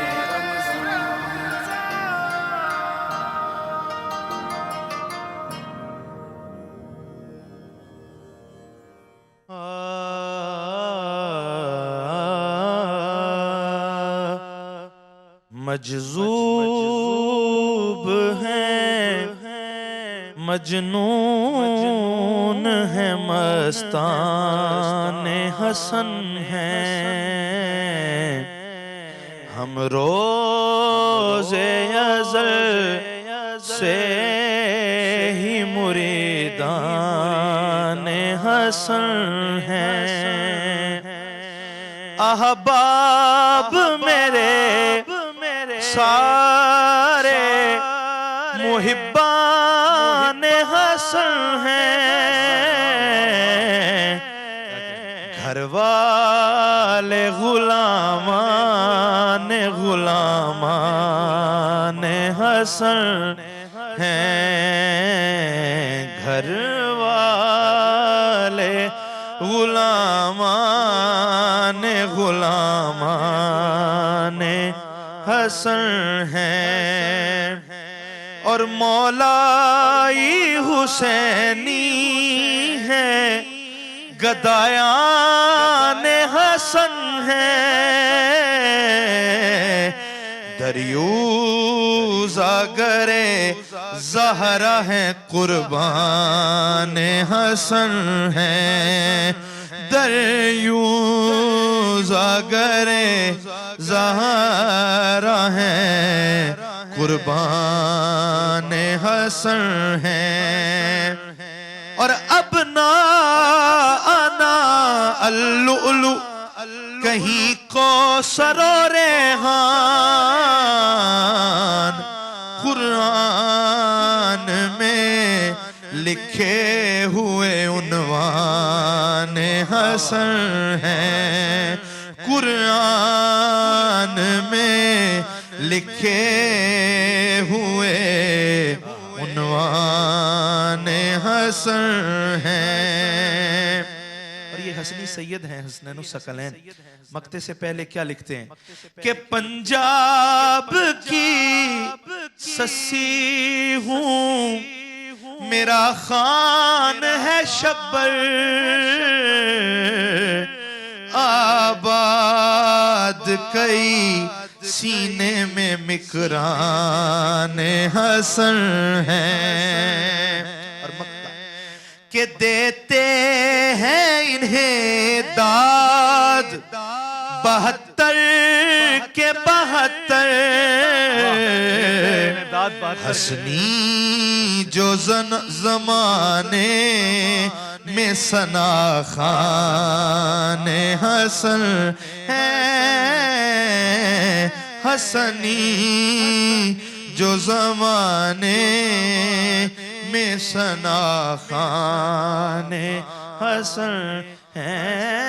مجذوب ہیں مجنون ہے مستان حسن ہیں ہم روز ازل سے ہی مریدان حسن ہیں احباب میرے سارے محبان حسن ہیں گھر والے غلامان حسن ہیں گھر والے غلامان حسن ہیں اور مولائی حسینی ہے گدایان حسن ہیں دریوزہ گرے زہرا ہیں قربان حسن ہیں دریوزہ گرے زہرا ہیں قربان حسن ہیں اور ابناءنا اللؤلؤ کہیں کوثر و ریحان قرآن میں لکھے ہوئے عنوان حسن ہیں قرآن میں لکھے ہوئے عنوان حسن ہیں. اور یہ حسنی سید ہیں حسنین الثقلین. مقطع سے پہلے کیا لکھتے ہیں کہ پنجاب کی سسی ہوں میرا خان ہے شبر آباد کئی سینے میں مکران حسن ہیں اور مقطع کہ دیتے ہیں انہیں داد 72 کے 72 حسنی جو زمانے میں ثنا خان حسن ہیں حسنی جو زمانے میں ثنا خان حسن ہیں.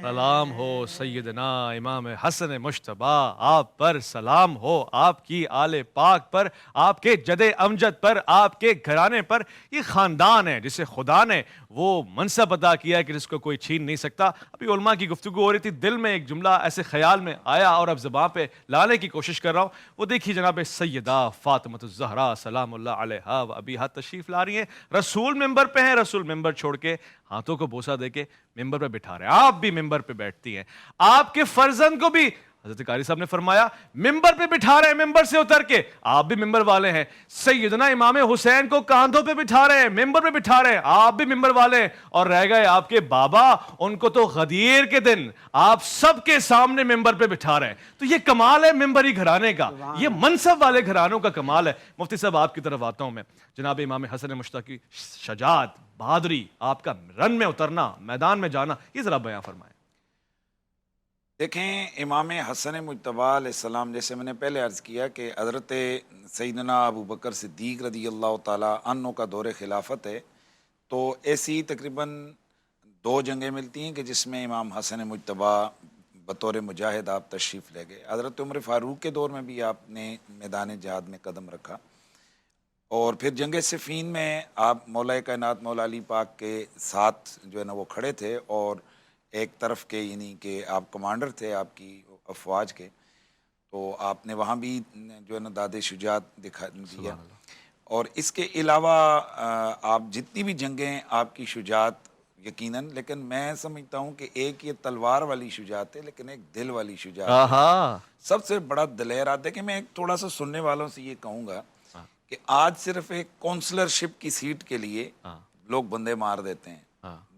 سلام ہو سیدنا امام حسن مجتبی آپ پر, سلام ہو آپ کی آل پاک پر, آپ کے جد امجد پر, آپ کے گھرانے پر. یہ خاندان ہے جسے خدا نے وہ منصب عطا کیا ہے کہ جس کو کوئی چھین نہیں سکتا. ابھی علماء کی گفتگو ہو رہی تھی, دل میں ایک جملہ ایسے خیال میں آیا اور اب زبان پہ لانے کی کوشش کر رہا ہوں. وہ دیکھیے جناب سیدہ فاطمہ الزہرا سلام اللہ علیہا و ابیہا تشریف لا رہی ہیں. رسول ممبر پہ ہیں, رسول ممبر چھوڑ کے ہاتھوں کو بوسہ دے کے ممبر پہ بٹھا رہے ہیں. آپ بھی ممبر پہ بیٹھتی ہیں, آپ کے فرزند کو بھی حضرت قاری صاحب نے فرمایا ممبر پہ بٹھا رہے ہیں, ممبر سے اتر کے. آپ بھی ممبر والے ہیں. سیدنا امام حسین کو کاندھوں پہ بٹھا رہے ہیں, ممبر پہ بٹھا رہے ہیں. آپ بھی ممبر والے ہیں. اور رہ گئے آپ کے بابا, ان کو تو غدیر کے دن آپ سب کے سامنے ممبر پہ بٹھا رہے ہیں. تو یہ کمال ہے ممبری گھرانے کا, یہ منصب والے گھرانوں کا کمال ہے. مفتی صاحب آپ کی طرف آتا ہوں میں. جناب امام حسن مشتبہ کی شجاعت, بہادری, آپ کا رن میں اترنا, میدان میں جانا, یہ ذرا بیان فرمائیں. دیکھیں امام حسن مجتبیٰ علیہ السلام، جیسے میں نے پہلے عرض کیا کہ حضرت سیدنا ابو بکر صدیق رضی اللہ تعالیٰ عنہ کا دور خلافت ہے، تو ایسی تقریباً 2 جنگیں ملتی ہیں کہ جس میں امام حسن مجتبیٰ بطور مجاہد آپ تشریف لے گئے۔ حضرت عمر فاروق کے دور میں بھی آپ نے میدان جہاد میں قدم رکھا، اور پھر جنگ صفین میں آپ مولا کائنات مولا علی پاک کے ساتھ جو ہے نا وہ کھڑے تھے، اور ایک طرف کے یعنی کہ آپ کمانڈر تھے آپ کی افواج کے، تو آپ نے وہاں بھی جو ہے نا داد شجاعت دکھا دیا۔ اور اس کے علاوہ آپ جتنی بھی جنگیں آپ کی شجاعت یقیناً، لیکن میں سمجھتا ہوں کہ ایک یہ تلوار والی شجاعت ہے، لیکن ایک دل والی شجاعت ہے۔ سب سے بڑا دلیر آتا ہے کہ میں ایک تھوڑا سا سننے والوں سے یہ کہوں گا کہ آج صرف ایک کونسلرشپ کی سیٹ کے لیے لوگ بندے مار دیتے ہیں،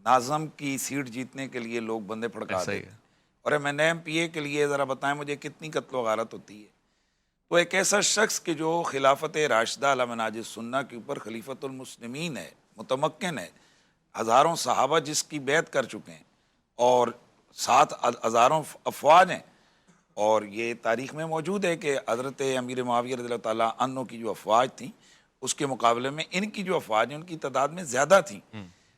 ناظم کی سیٹ جیتنے کے لیے لوگ بندے پھڑکا دیتے ہیں، اور MNA کے لیے ذرا بتائیں مجھے کتنی قتل و غارت ہوتی ہے۔ تو ایک ایسا شخص کہ جو خلافت راشدہ علی منہاج السنہ کے اوپر خلیفۃ المسلمین ہے، متمکن ہے، ہزاروں صحابہ جس کی بیعت کر چکے ہیں، اور 7 ہزاروں افواج ہیں، اور یہ تاریخ میں موجود ہے کہ حضرت امیر معاویہ رضی اللہ تعالیٰ عنہ کی جو افواج تھیں اس کے مقابلے میں ان کی جو افواج ہیں ان کی تعداد میں زیادہ تھیں،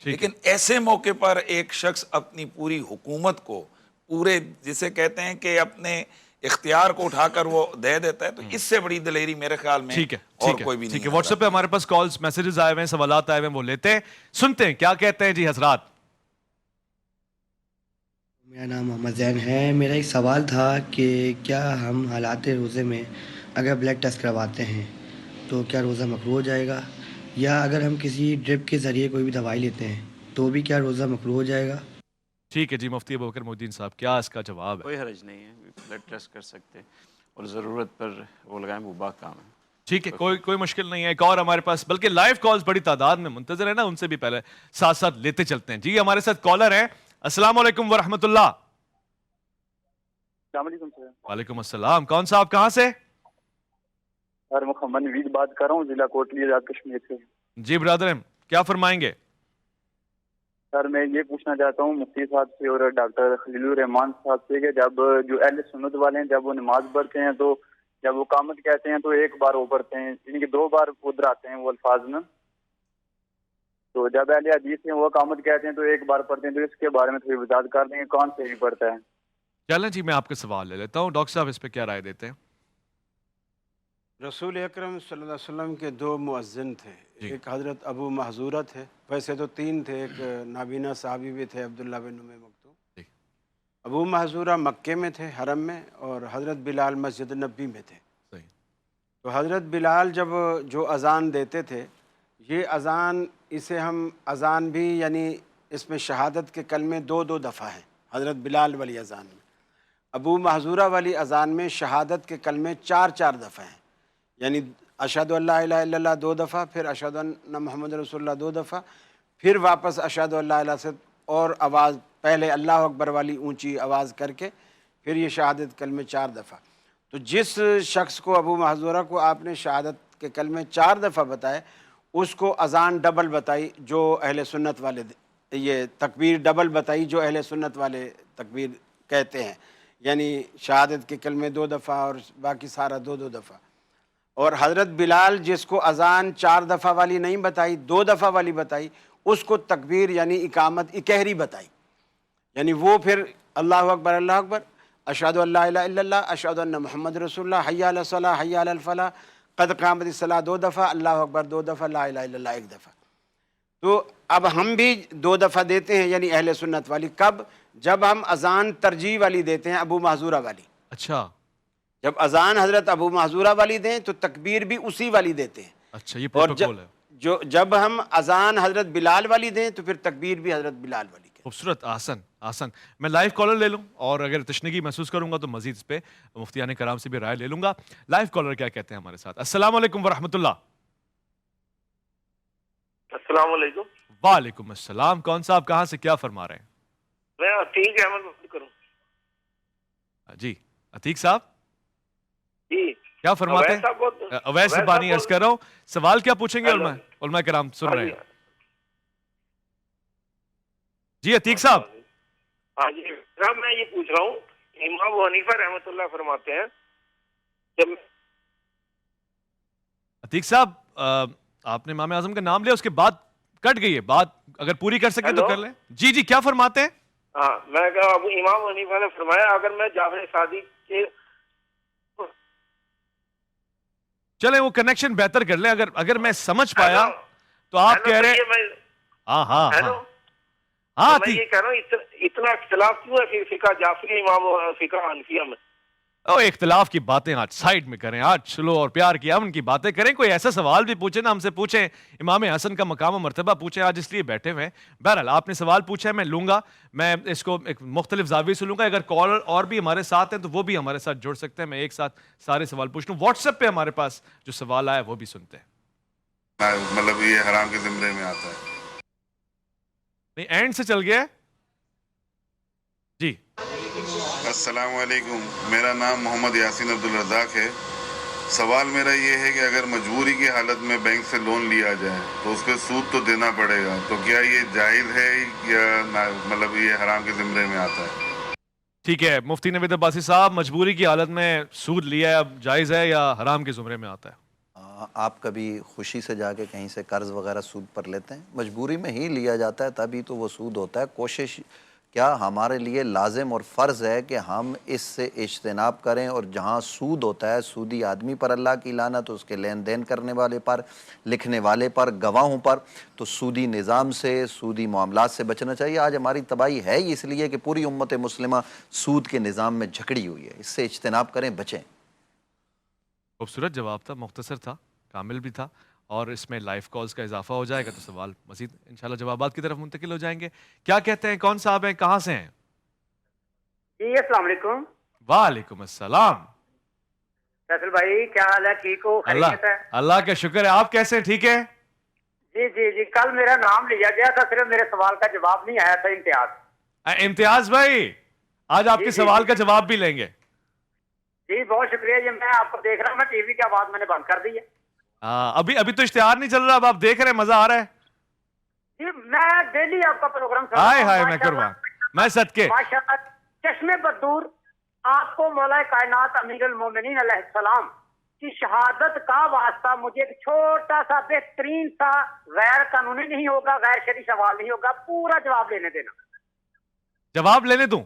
لیکن ایسے موقع پر ایک شخص اپنی پوری حکومت کو، پورے جسے کہتے ہیں کہ اپنے اختیار کو اٹھا کر وہ دے دیتا ہے، تو اس سے بڑی دلیری میرے خیال میں اور کوئی بھی نہیں ہے۔ واٹس ایپ پہ ہمارے پاس کالز میسیجز آئے ہوئے ہیں، سوالات آئے ہوئے ہیں، وہ لیتے ہیں، سنتے ہیں کیا کہتے ہیں جی حضرات۔ میرا نام محمد زین ہے۔ میرا ایک سوال تھا کہ کیا ہم حالات روزے میں اگر بلڈ ٹیسٹ کرواتے ہیں تو کیا روزہ مکروہ ہو جائے گا، یا اگر ہم کسی ڈرپ کے ذریعے کوئی بھی دوائی لیتے ہیں تو بھی کیا روزہ مکروہ ہو جائے گا؟ ٹھیک ہے جی، مفتی ابوبکر محی الدین صاحب کیا اس کا جواب ہے؟ کوئی حرج نہیں ہے، بلڈ ٹیسٹ کر سکتے ہیں، اور ضرورت پر وہ لگائیں، مباح کام ہے۔ ٹھیک ہے، کوئی مشکل نہیں ہے۔ ایک اور ہمارے پاس بلکہ لائیو کالز بڑی تعداد میں منتظر ہیں نا، ان سے بھی پہلے ساتھ ساتھ لیتے چلتے ہیں۔ جی ہمارے ساتھ کالر ہیں، السلام علیکم ورحمۃ اللہ۔ السلام علیکم سر۔ وعلیکم السلام، کون صاحب کہاں سے؟ سر محمد نوید بات کر رہا ہوں، ضلع کوٹلی آزاد کشمیر سے۔ جی برادر کیا فرمائیں گے؟ سر میں یہ پوچھنا چاہتا ہوں مفتی صاحب سے اور ڈاکٹر خلیل الرحمان صاحب سے کہ جب جو اہل سنت والے ہیں جب وہ نماز پڑھتے ہیں تو جب وہ قامت کہتے ہیں تو ایک بار وہ پڑھتے ہیں، یعنی کہ 2 بار ادھر آتے ہیں وہ الفاظ میں، تو جب اہل حدیث ہیں وہ قامت کہتے ہیں تو ایک بار پڑھتے ہیں، تو اس کے بارے میں تھوڑی وضاحت کر دیں گے کون سے بھی پڑھتا ہے؟ چلیں جی میں آپ کے سوال لے لیتا ہوں، ڈاکٹر صاحب اس پہ کیا رائے دیتے ہیں؟ رسول اکرم صلی اللہ علیہ وسلم کے 2 مؤذن تھے، ایک حضرت ابو محذورہ تھے، ویسے تو 3 تھے، ایک نابینا صحابی بھی تھے عبداللہ بن ام مکتوم۔ ابو محذورہ مکے میں تھے حرم میں، اور حضرت بلال مسجد نبی میں تھے۔ تو حضرت بلال جب جو اذان دیتے تھے، یہ اذان اسے ہم اذان بھی یعنی اس میں شہادت کے کلمے 2 دفعہ ہیں حضرت بلال والی اذان میں۔ ابو محذورہ والی اذان میں شہادت کے کلمے 4 دفعہ ہیں، یعنی اشہد ان لا الہ الا اللہ 2 دفعہ، پھر اشہد ان محمد رسول اللہ 2 دفعہ، پھر واپس اشہد ان لا الہ سے، اور آواز پہلے اللہ اکبر والی اونچی آواز کر کے پھر یہ شہادت کلمے 4 دفعہ۔ تو جس شخص کو ابو محذورہ کو آپ نے شہادت کے کلمے 4 دفعہ بتائے، اس کو اذان ڈبل بتائی جو اہل سنت والے، یہ تکبیر ڈبل بتائی جو اہل سنت والے تکبیر کہتے ہیں، یعنی شہادت کے کلمے 2 دفعہ اور باقی سارا 2 دفعہ۔ اور حضرت بلال جس کو اذان 4 دفعہ والی نہیں بتائی، 2 دفعہ والی بتائی، اس کو تکبیر یعنی اقامت اکہری بتائی، یعنی وہ پھر اللہ اکبر اشہد ان لا الہ الا اللہ، اشہد ان محمد رسول اللہ، حی علی الصلاۃ حی علی الفلاح، قد قامت الصلاۃ 2 دفعہ، اللہ اکبر 2 دفعہ، لا الہ الا اللہ 1 دفعہ۔ تو اب ہم بھی 2 دفعہ دیتے ہیں یعنی اہل سنت والی، کب؟ جب ہم اذان ترجیح والی دیتے ہیں ابو محذورہ والی۔ اچھا، جب اذان حضرت ابو محذورہ والی دیں تو تکبیر بھی اسی والی دیتے ہیں۔ اچھا، یہ اور پروٹوکول ہے۔ جب ہم اذان حضرت بلال والی دیں تو پھر تکبیر بھی حضرت بلال والی کہیں۔ خوبصورت، آسن۔ میں لائیو کالر لے لوں، اور اگر تشنگی محسوس کروں گا تو مزید اس پہ مفتیان کرام سے بھی رائے لے لوں گا۔ لائیو کالر کیا کہتے ہیں ہمارے ساتھ؟ السلام علیکم ورحمۃ اللہ۔ السلام علیکم۔ وعلیکم السلام، کون صاحب کہاں سے کیا فرما رہے ہیں؟ میں عتیق احمد بات کروں۔ جی عتیق صاحب جی کیا فرماتے ہیں؟ اویس بانی عرض کر رہا ہوں، سوال کیا پوچھیں گے؟ علماء کرام سن رہے ہیں۔ جی عتیق صاحب۔ ہاں جی، میں یہ پوچھ رہا ہوں امام ابو حنیفہ رحمۃ اللہ فرماتے ہیں جب عتیق صاحب آپ نے امام اعظم کا نام لیا، اس کے بعد کٹ گئی ہے بات، اگر پوری کر سکیں تو ہیلو؟ کر لیں. جی جی کیا فرماتے ہیں؟ ہاں میں کہا ابو امام ابو حنیفہ نے فرمایا اگر میں جعفر صادق کے چلیں وہ کنیکشن بہتر کر لیں. اگر میں سمجھ پایا تو آپ کہہ رہے ہیں ہاں ہاں ہیلو ہاں میں یہ کہہ رہا ہوں اتنا اختلاف کیوں ہے فقہ جعفری امام فقہ حنفیہ میں؟ اختلاف کی باتیں آج سائڈ میں کریں، آج چلو اور پیار کیا ان کی باتیں کریں. کوئی ایسا سوال بھی پوچھیں نا، ہم سے پوچھیں، امام حسن کا مقام و مرتبہ پوچھیں. آج اس لیے بیٹھے ہوئے ہیں. بہرحال آپ نے سوال پوچھا ہے، میں لوں گا، میں اس کو ایک مختلف زاویے سے لوں گا. اگر کالر اور بھی ہمارے ساتھ ہیں تو وہ بھی ہمارے ساتھ جڑ سکتے ہیں. میں ایک ساتھ سارے سوال پوچھ لوں. واٹس ایپ پہ ہمارے پاس جو سوال آیا وہ بھی سنتے ہیں. مطلب یہ حرام کے زمرے میں آتا ہے. نہیں اینڈ سے چل گیا جی. السلام علیکم، میرا نام محمد یاسین عبدالرزاق ہے. سوال میرا یہ ہے کہ اگر مجبوری کی حالت میں بینک سے لون لیا جائے تو اس پہ سود تو دینا پڑے گا، تو کیا یہ جائز ہے یا مطلب یہ حرام کے زمرے میں آتا ہے؟ ٹھیک ہے مفتی نوید عباسی صاحب، مجبوری کی حالت میں سود لیا ہے، اب جائز ہے یا حرام کے زمرے میں آتا ہے؟ آپ کبھی خوشی سے جا کے کہیں سے قرض وغیرہ سود پر لیتے ہیں؟ مجبوری میں ہی لیا جاتا ہے تبھی تو وہ سود ہوتا ہے. کوشش کیا ہمارے لیے لازم اور فرض ہے کہ ہم اس سے اجتناب کریں، اور جہاں سود ہوتا ہے سودی آدمی پر اللہ کی لعنت، اس کے لین دین کرنے والے پر، لکھنے والے پر، گواہوں پر. تو سودی نظام سے، سودی معاملات سے بچنا چاہیے. آج ہماری تباہی ہے ہی اس لیے کہ پوری امت مسلمہ سود کے نظام میں جھکڑی ہوئی ہے. اس سے اجتناب کریں، بچیں. خوبصورت جواب تھا، مختصر تھا، کامل بھی تھا، اور اس میں لائف کالز کا اضافہ ہو جائے گا تو سوال مزید انشاءاللہ جوابات کی طرف منتقل ہو جائیں گے. کیا کہتے ہیں، کون صاحب ہیں، کہاں سے ہیں؟ جی السلام علیکم. وعلیکم السلام. فیصل بھائی کیا حال ہے؟ ٹھیک ہو؟ خیریت ہے؟ اللہ کا شکر ہے. آپ کیسے ہیں؟ ٹھیک ہے جی جی جی کل میرا نام لیا گیا تھا، صرف میرے سوال کا جواب نہیں آیا تھا. امتیاز بھائی آج آپ کے سوال کا جواب بھی لیں گے. جی بہت شکریہ. یہ میں آپ کو دیکھ رہا ہوں، میں ٹی وی کی آواز میں نے بند کر دی ہے. ابھی تو اشتہار نہیں چل رہا، اب آپ دیکھ رہے ہیں، مزہ آ رہا ہے. جی میں ڈیلی آپ کا پروگرام سن ہائے رہا ہائے ہوں. میں قربان، میں صدقے. ماشاءاللہ چشمے بدور آپ کو مولا کائنات امیر المومنین علیہ السلام کی شہادت کا واسطہ مجھے ایک چھوٹا سا بہترین سا غیر قانونی نہیں ہوگا، غیر شرعی سوال نہیں ہوگا، پورا جواب لینے دینا. جواب لینے دوں؟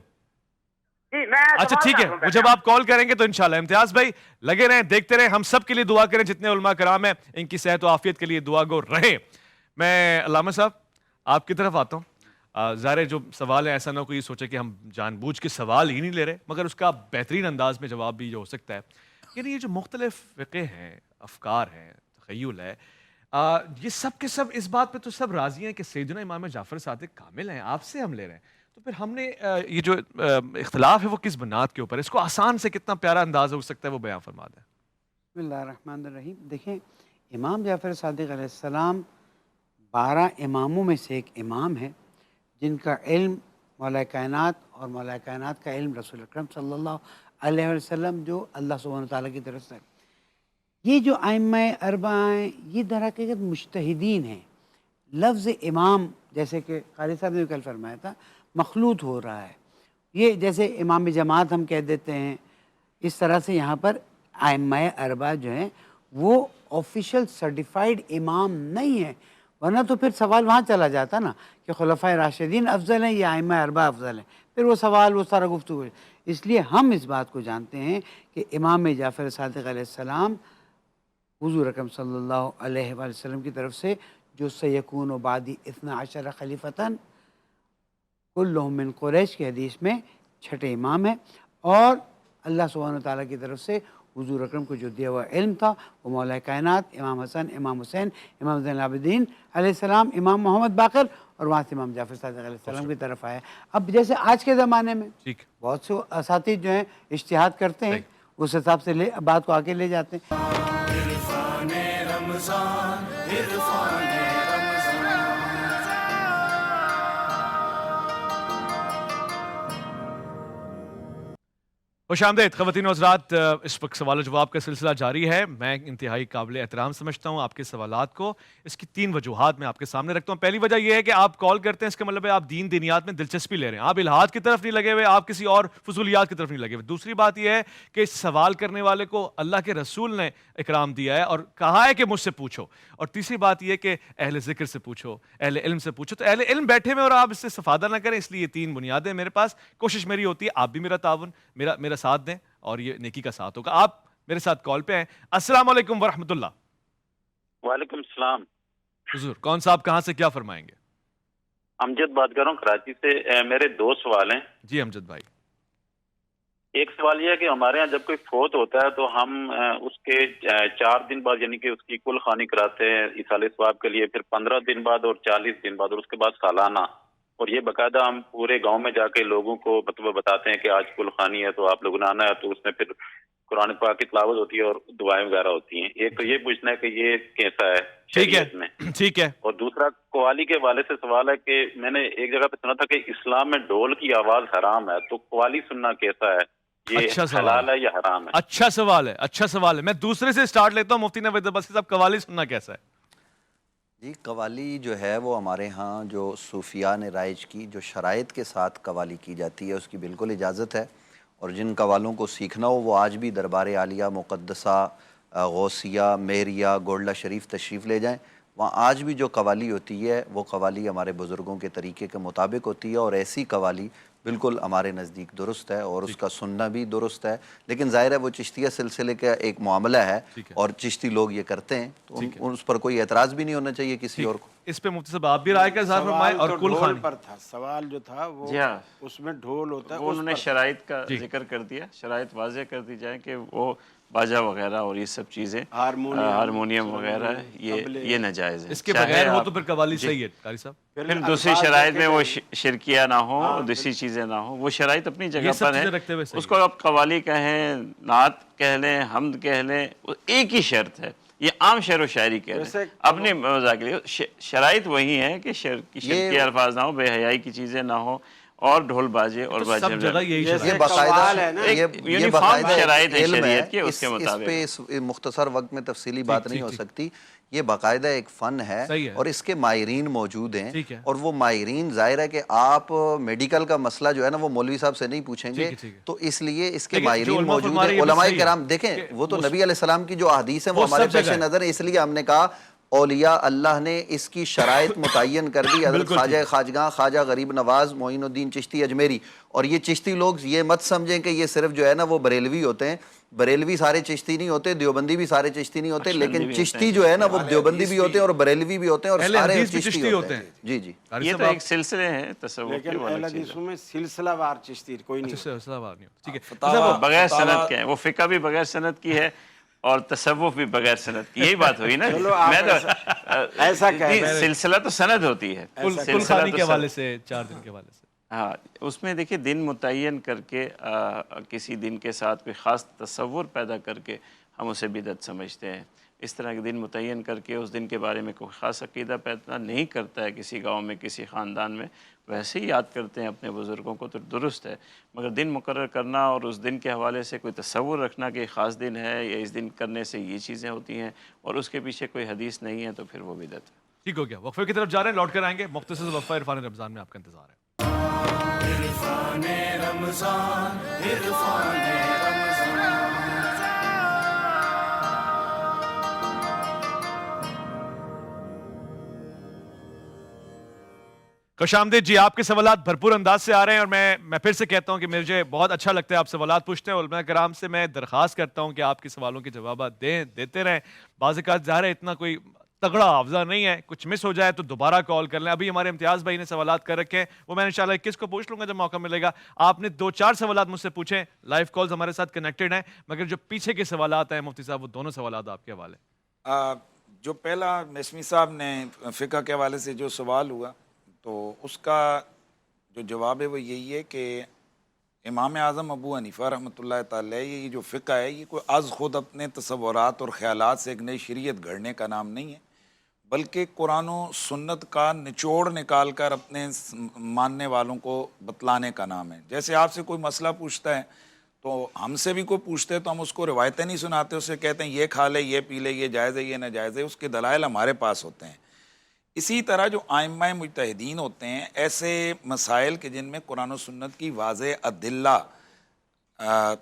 جی میں اچھا ٹھیک ہے، وہ جب آپ کال کریں گے تو انشاءاللہ. امتیاز بھائی لگے رہیں، دیکھتے رہیں، ہم سب کے لیے دعا کریں، جتنے علماء کرام ہیں ان کی صحت و عافیت کے لیے دعا گو رہیں. میں علامہ صاحب آپ کی طرف آتا ہوں. ظاہر جو سوال ہے ایسا نہ کوئی سوچے کہ ہم جان بوجھ کے سوال ہی نہیں لے رہے، مگر اس کا بہترین انداز میں جواب بھی جو ہو سکتا ہے. یعنی یہ جو مختلف فقہ ہیں، افکار ہیں، تخیل ہے، یہ سب کے سب اس بات پہ تو سب راضی ہیں کہ سیدنا امام جعفر صادق کامل ہیں، آپ سے ہم لے رہے ہیں. تو پھر ہم نے یہ جو اختلاف ہے وہ کس بنیاد کے اوپر، اس کو آسان سے کتنا پیارا انداز ہو سکتا ہے وہ بیان فرما دیں. بسم اللہ الرحمن الرحیم. دیکھیں امام جعفر صادق علیہ السلام 12 اماموں میں سے ایک امام ہے جن کا علم مولا کائنات اور مولا کائنات کا علم رسول اکرم صلی اللہ علیہ وسلم جو اللہ سبحانہ وتعالیٰ کی طرف سے. یہ جو ائمہ اربعہ ہیں یہ در حقیقت مجتہدین ہیں. لفظ امام جیسے کہ قاری صاحب نے کل فرمایا تھا مخلوط ہو رہا ہے. یہ جیسے امام جماعت ہم کہہ دیتے ہیں، اس طرح سے یہاں پر ائمہ اربعہ جو ہیں وہ آفیشیل سرٹیفائیڈ امام نہیں ہیں، ورنہ تو پھر سوال وہاں چلا جاتا نا کہ خلفائے راشدین افضل ہیں یا ائمہ اربعہ افضل ہیں، پھر وہ سوال وہ سارا گفتگو ہے. اس لیے ہم اس بات کو جانتے ہیں کہ امام جعفر صادق علیہ السلام حضور اکرم صلی اللہ علیہ وآلہ وسلم کی طرف سے جو سیکون و بعدی 12 خلیفتاً کلہم من قریش کی حدیث میں چھٹے امام ہیں، اور اللہ سبحانہ وتعالیٰ کی طرف سے حضور اکرم کو جو دیا ہوا علم تھا وہ مولا کائنات امام حسن، امام حسین، امام زین العابدین علیہ السلام، امام محمد باقر، اور وہاں سے امام جعفر صادق علیہ السلام کی طرف آیا. اب جیسے آج کے زمانے میں بہت سے اساتذہ جو ہیں اجتہاد کرتے ہیں، اس حساب سے بات کو آگے لے جاتے ہیں. عرفان رمضان عرفان خوش آمدید خواتین و حضرات، اس وقت سوال و جواب کا سلسلہ جاری ہے۔ میں انتہائی قابل احترام سمجھتا ہوں آپ کے سوالات کو۔ اس کی 3 وجوہات میں آپ کے سامنے رکھتا ہوں۔ پہلی وجہ یہ ہے کہ آپ کال کرتے ہیں، اس کا مطلب ہے آپ دین دینیات میں دلچسپی لے رہے ہیں، آپ الہاد کی طرف نہیں لگے ہوئے، آپ کسی اور فضولیات کی طرف نہیں لگے ہوئے۔ دوسری بات یہ ہے کہ سوال کرنے والے کو اللہ کے رسول نے اکرام دیا ہے اور کہا ہے کہ مجھ سے پوچھو۔ اور تیسری بات یہ کہ اہل ذکر سے پوچھو، اہل علم سے پوچھو۔ تو اہل علم بیٹھے ہوئے اور آپ اس سے استفادہ نہ کریں، اس لیے یہ 3 بنیادیں میرے پاس۔ کوشش میری ہوتی ہے آپ بھی میرا تعاون میرا ساتھ دیں اور یہ نیکی کا ساتھ ہوگا۔ آپ میرے ساتھ کال پہ ہیں۔ السلام علیکم ورحمۃ اللہ۔ وعلیکم السلام حضور کون صاحب کہاں سے کیا فرمائیں گے؟ امجد بات کر رہا ہوں کراچی سے۔ میرے 2 سوال ہیں۔ جی امجد بھائی۔ ایک سوال یہ ہے کہ ہمارے ہاں جب کوئی فوت ہوتا ہے تو ہم اس کے 4 دن بعد یعنی کہ اس کی کل خوانی کراتے ہیں ایصال ثواب کے لیے، پھر 15 دن بعد اور 40 دن بعد اور اس کے بعد سالانہ، اور یہ باقاعدہ ہم پورے گاؤں میں جا کے لوگوں کو مطلب بتاتے ہیں کہ آج کل خوانی ہے تو آپ لوگوں نے آنا ہے، تو اس میں پھر قرآن پاک کی تلاوت ہوتی ہے اور دعائیں وغیرہ ہوتی ہیں۔ ایک تو یہ پوچھنا ہے کہ یہ کیسا ہے شریعت میں؟ ٹھیک ہے۔ اور دوسرا قوالی کے حوالے سے سوال ہے کہ میں نے ایک جگہ پہ سنا تھا کہ اسلام میں ڈھول کی آواز حرام ہے، تو قوالی سننا کیسا ہے؟ یہ حلال ہے یا حرام ہے؟ اچھا سوال ہے، اچھا سوال ہے۔ میں دوسرے سے سٹارٹ لیتا ہوں، مفتی نوید عباسی صاحب قوالی سننا کیسا ہے؟ جی قوالی جو ہے وہ ہمارے ہاں جو صوفیاء نے رائج کی، جو شرائط کے ساتھ قوالی کی جاتی ہے، اس کی بالکل اجازت ہے، اور جن قوالوں کو سیکھنا ہو وہ آج بھی دربار عالیہ مقدسہ غوثیہ میریہ گولڈہ شریف تشریف لے جائیں۔ وہاں آج بھی جو قوالی ہوتی ہے وہ قوالی ہمارے بزرگوں کے طریقے کے مطابق ہوتی ہے، اور ایسی قوالی بالکل ہمارے نزدیک درست ہے اور اس کا سننا بھی درست ہے۔ لیکن ظاہر ہے وہ چشتیہ سلسلے کا ایک معاملہ ہے اور چشتی لوگ یہ کرتے ہیں، تو اس پر کوئی اعتراض بھی نہیں ہونا چاہیے کسی اور کو۔ اس پہ مفتی صاحب آپ بھی رائے کا اظہار فرمائیں۔ اور کل ڈھول پر تھا سوال جو تھا وہ، جی ہاں، اس میں ڈھول ہوتا ہے، وہ انہوں نے شرائط کا ذکر کر دیا، شرائط واضح کر دی جائیں کہ وہ باجا وغیرہ اور یہ سب چیزیں ہارمونیم وغیرہ یہ ناجائز ہے۔ اس کے بغیر وہ تو پھر قوالی صحیح ہے قاری صاحب۔ پھر دوسری شرائط میں وہ شرکیہ نہ ہو، دوسری چیزیں نہ ہو، وہ شرائط اپنی جگہ پر ہے۔ اس کو آپ قوالی کہیں، نعت کہہ لیں، حمد کہہ لیں، ایک ہی شرط ہے، یہ عام شعر و شاعری کہہ لیں اپنے مزاح کے لیے۔ شرائط وہی ہیں کہ شرکیہ الفاظ نہ ہو، بے حیائی کی چیزیں نہ ہو، اور ڈھول باجے اور باجے یہ باقاعدہ شرائط ہے شریعت کے، اس کے مطابق۔ اس پہ مختصر وقت میں تفصیلی بات نہیں ہو سکتی، یہ باقاعدہ ایک فن ہے اور اس کے ماہرین موجود ہیں، اور وہ ماہرین ظاہر ہے کہ آپ میڈیکل کا مسئلہ جو ہے نا وہ مولوی صاحب سے نہیں پوچھیں گے، تو اس لیے اس کے ماہرین موجود ہیں۔ علماء کرام دیکھیں، وہ تو نبی علیہ السلام کی جو احادیث ہیں وہ ہمارے پیش نظر ہیں، اس لیے ہم نے کہا اولیاء اللہ نے اس کی شرائط متعین کر دی۔ حضرت خواجہ خواجگاں خواجہ غریب نواز معین الدین چشتی اجمیری، اور یہ چشتی لوگ یہ مت سمجھیں کہ یہ صرف جو ہے نا وہ بریلوی ہوتے ہیں، بریلوی سارے چشتی نہیں ہوتے، دیوبندی بھی سارے چشتی نہیں ہوتے، لیکن چشتی جو ہے نا وہ دیوبندی بھی ہوتے ہیں اور بریلوی بھی ہوتے ہیں اور سارے چشتی ہوتے ہیں۔ جی جی، یہ تو ایک سلسلے ہیں تصوف کے، لیکن اہل حدیثوں میں سلسلہ وار چشتی کوئی نہیں، سلسلہ وار نہیں ہوتا۔ ٹھیک ہے، بغیر سند کے ہیں، وہ فقہ بھی بغیر سند کی ہے اور تصوف بھی بغیر سند کی، یہی بات ہوئی نا۔ میں تو ایسا سلسلہ تو سند ہوتی ہے، کل خوانی کے حوالے سے 4 دن کے حوالے سے۔ ہاں، اس میں دیکھیں دن متعین کر کے کسی دن کے ساتھ کوئی خاص تصور پیدا کر کے ہم اسے بدعت سمجھتے ہیں۔ اس طرح کے دن متعین کر کے اس دن کے بارے میں کوئی خاص عقیدہ پیدا نہیں کرتا ہے کسی گاؤں میں، کسی خاندان میں، ویسے ہی یاد کرتے ہیں اپنے بزرگوں کو تو درست ہے، مگر دن مقرر کرنا اور اس دن کے حوالے سے کوئی تصور رکھنا کہ خاص دن ہے یا اس دن کرنے سے یہ چیزیں ہوتی ہیں اور اس کے پیچھے کوئی حدیث نہیں ہے تو پھر وہ بدعت ہے۔ ٹھیک ہو گیا، وقفے کی طرف جا رہے ہیں، لوٹ کر آئیں گے۔ مختصر وقفہ عرفان رمضان میں آپ کا انتظار ہے۔ عرفان رمضان، عرفان رمضان۔ خوش آمدید جی، آپ کے سوالات بھرپور انداز سے آ رہے ہیں، اور میں پھر سے کہتا ہوں کہ مجھے بہت اچھا لگتا ہے آپ سوالات پوچھتے ہیں۔ علماء کرام سے میں درخواست کرتا ہوں کہ آپ کے سوالوں کے جوابات دیتے رہیں۔ بعض اوقات ظاہر ہے اتنا کوئی تگڑا حافظہ نہیں ہے، کچھ مس ہو جائے تو دوبارہ کال کر لیں۔ ابھی ہمارے امتیاز بھائی نے سوالات کر رکھے ہیں، وہ میں انشاءاللہ 21 کو پوچھ لوں گا جب موقع ملے گا۔ آپ نے 2-4 سوالات مجھ سے پوچھیں، لائیو کالز ہمارے ساتھ کنیکٹڈ ہیں، مگر جو پیچھے کے سوالات ہیں مفتی صاحب وہ دونوں سوالات آپ کے حوالے۔ جو پہلا میسمی صاحب نے فقہ کے حوالے سے جو سوال ہوا تو اس کا جو جواب ہے وہ یہی ہے کہ امام اعظم ابو حنیفہ رحمۃ اللہ تعالی، یہ جو فقہ ہے یہ کوئی از خود اپنے تصورات اور خیالات سے ایک نئی شریعت گھڑنے کا نام نہیں ہے، بلکہ قرآن و سنت کا نچوڑ نکال کر اپنے ماننے والوں کو بتلانے کا نام ہے۔ جیسے آپ سے کوئی مسئلہ پوچھتا ہے تو ہم سے بھی کوئی پوچھتے تو ہم اس کو روایتیں نہیں سناتے، اسے کہتے ہیں یہ کھا لے، یہ پی لے، یہ جائز ہے، یہ ناجائز ہے، اس کے دلائل ہمارے پاس ہوتے ہیں۔ اسی طرح جو ائمہ مجتہدین ہوتے ہیں، ایسے مسائل کے جن میں قرآن و سنت کی واضح ادلہ